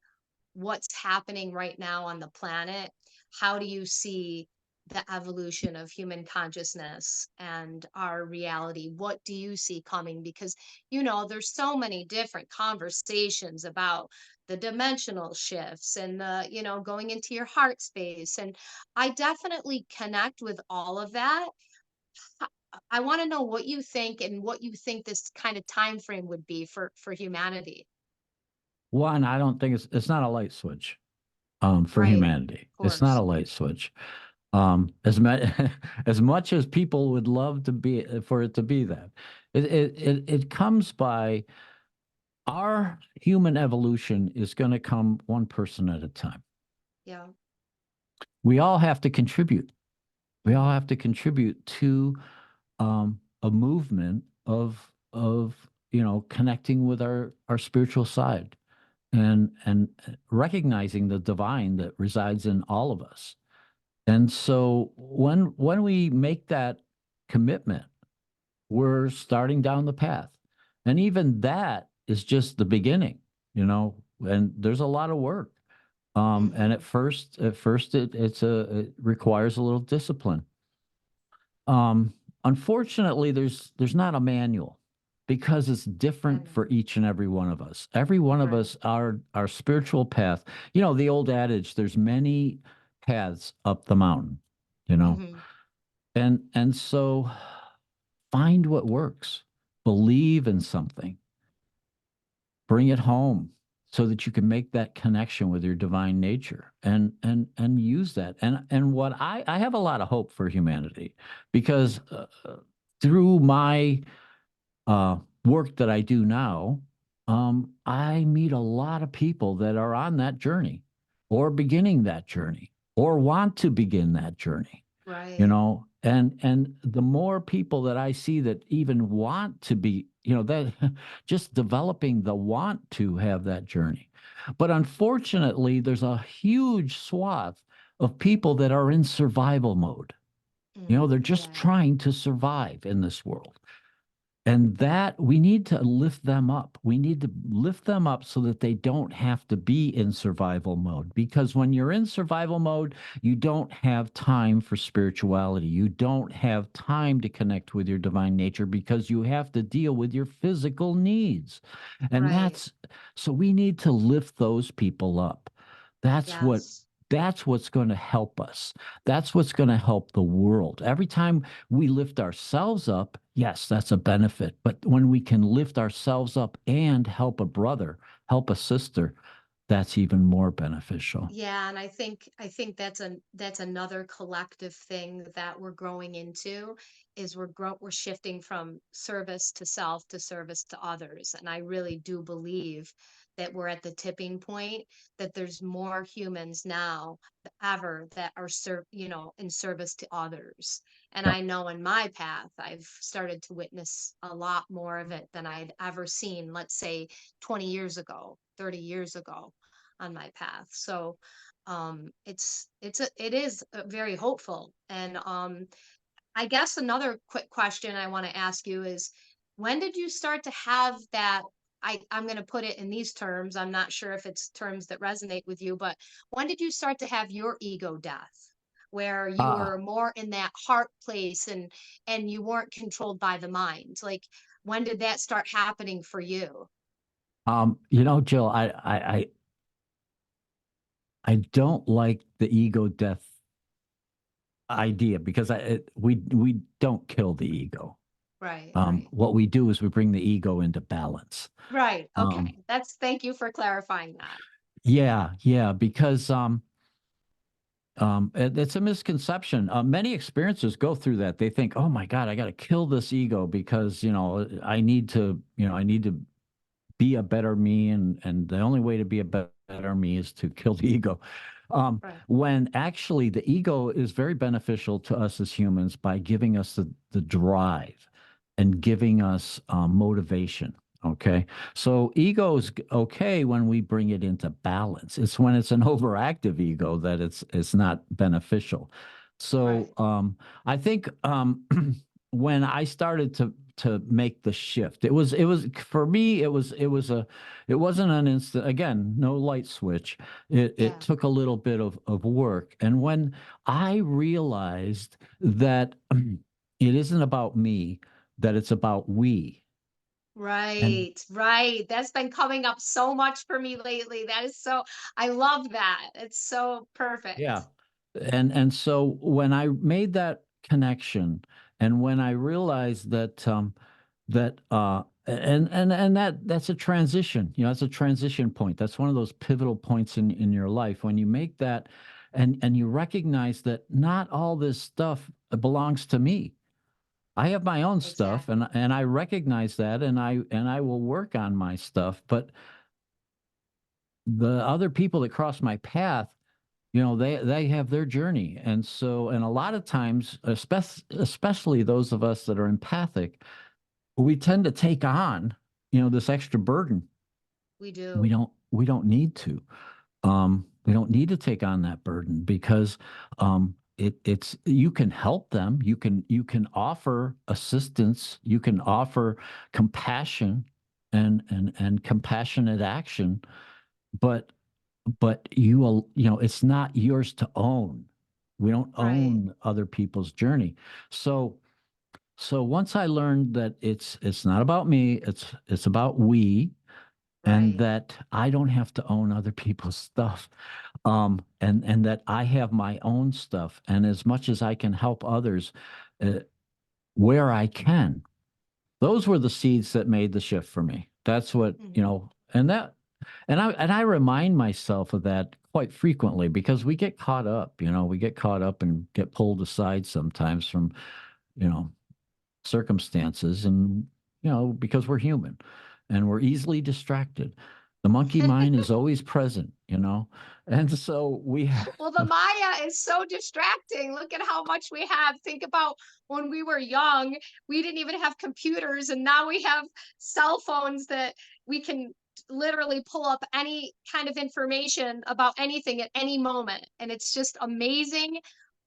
what's happening right now on the planet? How do you see the evolution of human consciousness and our reality? What do you see coming? Because, there's so many different conversations about the dimensional shifts and going into your heart space. And I definitely connect with all of that. I I want to know what you think and what you think this kind of time frame would be for humanity. One, I don't think it's not a light switch for Right. humanity. Of It's not a course. light switch. As much as much as people would love to be for it to be that, it comes by our human evolution is going to come one person at a time. Yeah. We all have to contribute. We all Hmm. have to contribute to a movement of connecting with our spiritual side and recognizing the divine that resides in all of us. And so when we make that commitment, we're starting down the path. And even that is just the beginning, and there's a lot of work. And Hmm. at first it requires a little discipline. Um, Unfortunately, there's not a manual because it's I different for know. each and every one of us. Every one of Right. us, our spiritual path. The old adage, there's many paths up the mountain, you know. Hmm. And so find what works. Believe in something. Bring it home so that you can make that connection with your divine nature and use that. And what I have a lot of hope for humanity because through my work that I do now, I meet a lot of people that are on that journey or beginning that journey or want to begin that journey, Right. and the more people that I see that even want to be, that just developing the want to have that journey. But unfortunately, there's a huge swath of people that are in survival mode. They're just Yeah. trying to survive in this world. And that we need to lift them up. We need to lift them up so that they don't have to be in survival mode. Because when you're in survival mode, you don't have time for spirituality. You don't have time to connect with your divine nature because you have to deal with your physical needs. And Right. so we need to lift those people up. That's what Yes. that's what's going to help us. That's what's going to help the world. Every time we lift ourselves up, yes, that's a benefit. But when we can lift ourselves up and help a brother, help a sister, that's even more beneficial. Yeah, and I think that's another collective thing that we're growing into, is we're shifting from service to self to service to others. And I really do believe that we're at the tipping point, that there's more humans now than ever that are in service to others. And Yep. I know in my path I've started to witness a lot more of it than I'd ever seen, let's say 20 years ago, 30 years ago on my path. So it is very hopeful. And I guess another quick question I want to ask you is, when did you start to have that? I'm going to put it in these terms. I'm not sure if it's terms that resonate with you, but when did you start to have your ego death, where you were Ah, more in that heart place and you weren't controlled by the mind? Like, when did that start happening for you? Jill, I don't like the ego death idea because we don't kill the ego. Right, right. What we do is we bring the ego into balance. Right. Um, Okay. Thank you for clarifying that. yeah, because it's a misconception. Many experiencers go through that. They think, "Oh my God, I got to kill this ego because I need to be a better me, and the only way to be a better me is to kill the ego." Right. When actually the ego is very beneficial to us as humans by giving us the drive and giving us motivation. Okay. So ego is okay when we bring it into balance. It's when it's an overactive ego that it's not beneficial. So Right. I think when I started to make the shift, it was for me, it wasn't an instant, again, no light switch. It Yeah. took a little bit of work. And when I realized that it isn't about me, that it's about we. And Right, right. That's been coming up so much for me lately. That is so, I love that. It's so yeah. perfect. And so when I made that connection and when I realized that and that's a transition, that's a transition point. That's one of those pivotal points in your life when you make that and you recognize that not all this stuff belongs to me. I have my own stuff Exactly. and I recognize that and I will work on my stuff, but the other people that cross my path, they have their journey. And so and a lot of times, especially those of us that are empathic, we tend to take on, this extra burden. We We do. don't we don't need to. We don't need to take on that burden because it's you can help them, you can offer assistance, you can offer compassion and compassionate action, but it's not yours to own. We don't Right, own other people's journey. So once I learned that it's not about me, it's about we, and right. that I don't have to own other people's stuff. And that I have my own stuff. And as much as I can help others, uh, where I can, those were the seeds that made the shift for me. That's what, Mhm. and I remind myself of that quite frequently because we get caught up, we get caught up and get pulled aside sometimes from, you know, circumstances and, because we're human and we're easily distracted. The monkey mind is always present. And so we have, Well, the Maya is so distracting. Look at how much we have. Think about when we were young, we didn't even have computers, and now we have cell phones that we can literally pull up any kind of information about anything at any moment. And it's just amazing,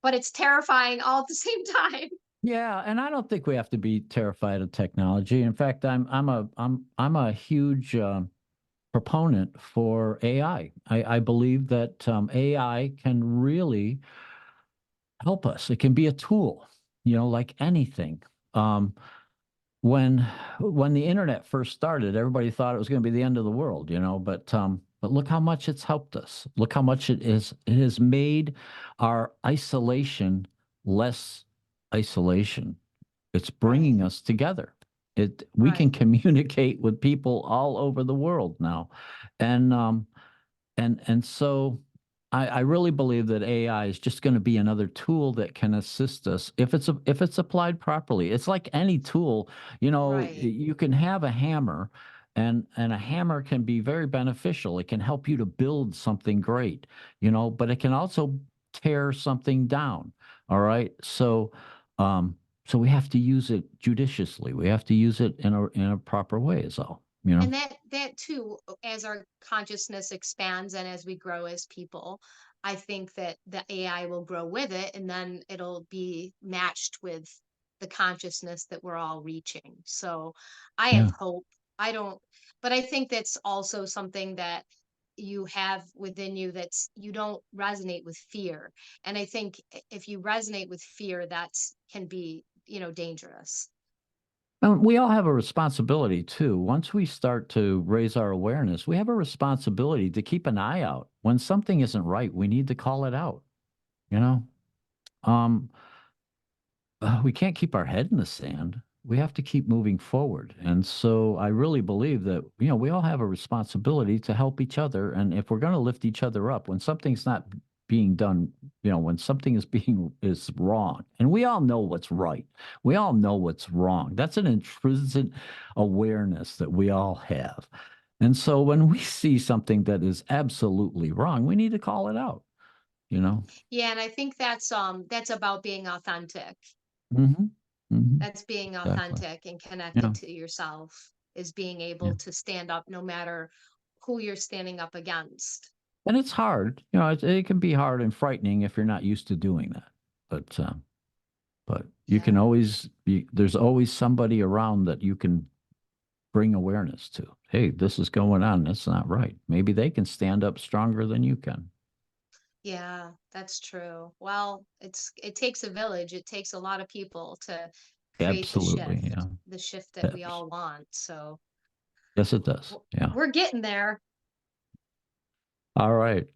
but it's terrifying all at the same time. yeah, and I don't think we have to be terrified of technology. In fact, I'm a huge proponent for AI. I believe that AI can really help us. It can be a tool, like anything. Um, when when the internet first started, everybody thought it was going to be the end of the world, but look how much it's helped us. Look how much it has made our isolation less isolation. It's Right, bringing us together. We can right. communicate with people all over the world now. And um and and so I really believe that AI is just going to be another tool that can assist us if it's applied properly. It's like any tool, Right. you can have a hammer and a hammer can be very beneficial. It can help you to build something great, but it can also tear something down. All right. So we have to use it judiciously. We have to use it in a proper way is all. And that too, as our consciousness expands and as we grow as people, I think that the AI will grow with it, and then it'll be matched with the consciousness that we're all reaching. So I have Yeah. hope. I don't, but I think that's also something that you have within you, that's you don't resonate with fear. And I think if you resonate with fear, that's can be, dangerous. We all have a responsibility too. Once we start to raise our awareness, we have a responsibility to keep an eye out. When something isn't right, we need to call it out, you know? Um, we can't keep our head in the sand. We have to keep moving forward. And so I really believe that, we all have a responsibility to help each other. And if we're going to lift each other up, when something's not being done, when something is wrong, and we all know what's right, we all know what's wrong. That's an intrinsic awareness that we all have. And so when we see something that is absolutely wrong, we need to call it out. you know? Yeah, and I think that's about being authentic. Hmm. Hmm. That's being Exactly. authentic and connected Yeah. to yourself, is being Yeah. able to stand up no matter who you're standing up against. And it's hard, you know, it can be hard and frightening if you're not used to doing that. But you can Yeah. always be, there's always somebody around that you can bring awareness to. Hey, this is going on. That's not right. Maybe they can stand up stronger than you can. Yeah, that's true. Well, it takes a village. It takes a lot of people to create Absolutely. Yeah. the shift that we Yes. all want. So Yes, it does. w- Yeah. we're getting there. All right.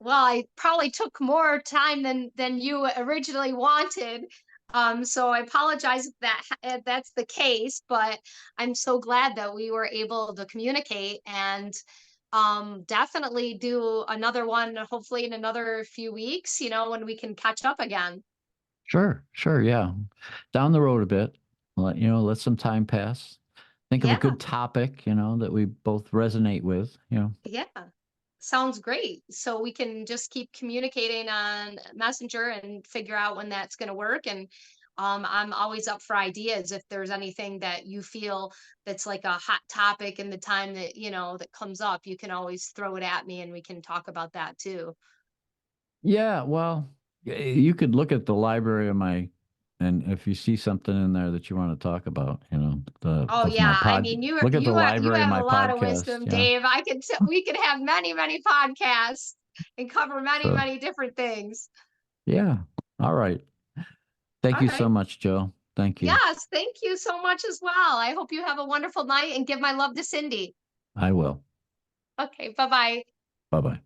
Well, I probably took more time than you originally wanted. So I apologize if that's the case, but I'm so glad that we were able to communicate and definitely do another one, hopefully in another few weeks, when we can catch up again. Sure. Sure. Yeah. Down the road a bit. Let some time pass. Think of a Yeah. good topic, that we both resonate with. Yeah. Sounds great. So we can just keep communicating on Messenger and figure out when that's going to work. And I'm always up for ideas. If there's anything that you feel that's like a hot topic in the time that comes up, you can always throw it at me and we can talk about that too. Yeah, well, you could look at the library and if you see something in there that you want to talk about, Oh of my yeah, I pod, mean look at the you library of have a my lot of podcast. wisdom, Yeah. Dave. We could have many podcasts and cover So, many different things. yeah. All right. Thank All you right. so much, Joe. Thank you. Yes, thank you so much as well. I hope you have a wonderful night and give my love to Cindy. I will. Okay, bye-bye. Bye-bye.